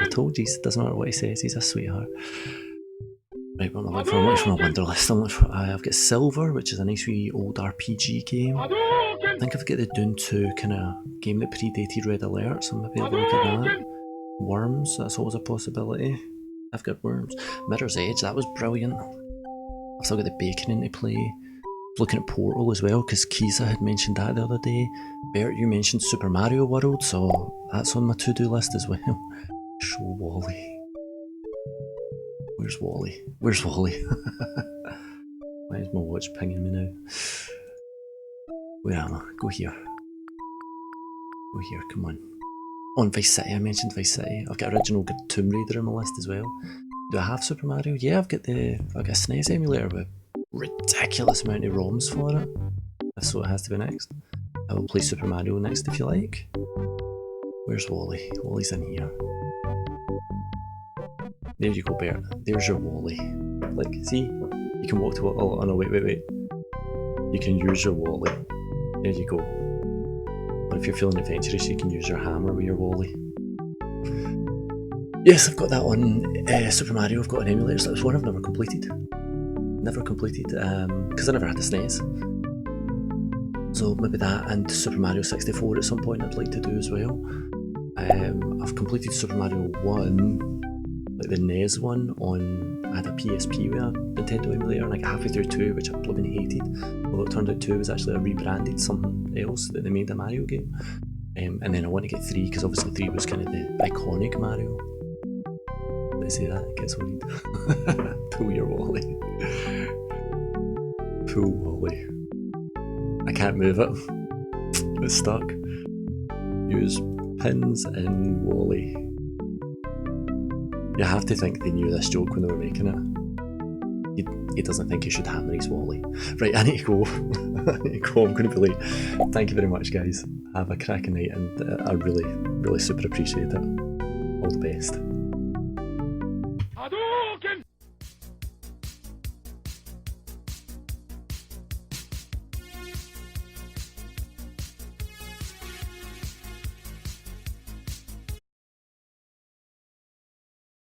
I told you, it doesn't matter what he says, he's a sweetheart. Right, what am I looking for? I'm looking for my wonder list. I've got Silver, which is a nice wee old RPG game. I think I've got the Dune 2 kind of game that predated Red Alert, so maybe I'll look at that. Worms, that's always a possibility. I've got Worms. Mirror's Edge, that was brilliant. I've still got the Bacon into play. Looking at Portal as well, because Kiza had mentioned that the other day. Bert, you mentioned Super Mario World, so that's on my to-do list as well. Show Wally. Where's Wally? Where's Wally? Why is my watch pinging me now? Where am I? Go here. Go here, come on. Oh, and Vice City, I mentioned Vice City. I've got original Tomb Raider on my list as well. Do I have Super Mario? Yeah, I've got a SNES emulator with ridiculous amount of ROMs for it. So it has to be next. I will play Super Mario next if you like. Where's Wally? Wally's in here. There you go, Bert. There's your Wally. Like, see? You can walk to it. Oh no, wait. You can use your Wally. There you go. Or if you're feeling adventurous, you can use your hammer with your Wally. Yes, I've got that on Super Mario. I've got an emulator. So it's one I've never completed. Because I never had the SNES. So maybe that and Super Mario 64 at some point I'd like to do as well. I've completed Super Mario 1, like the NES one, I had a PSP with a Nintendo emulator, and I got halfway through 2, which I blooming hated. Although it turned out 2 was actually a rebranded something else that they made a Mario game. And then I want to get 3, because obviously 3 was kind of the iconic Mario. Did I say that? It gets worried. Pull your Wally. Pull Wally. I can't move it. It's stuck. Use pins in Wally. You have to think they knew this joke when they were making it. He doesn't think he should hammer his Wally. Right, I need to go. I'm going to be late. Thank you very much, guys. Have a cracking night, and I really, really super appreciate it. All the best. Hadouken!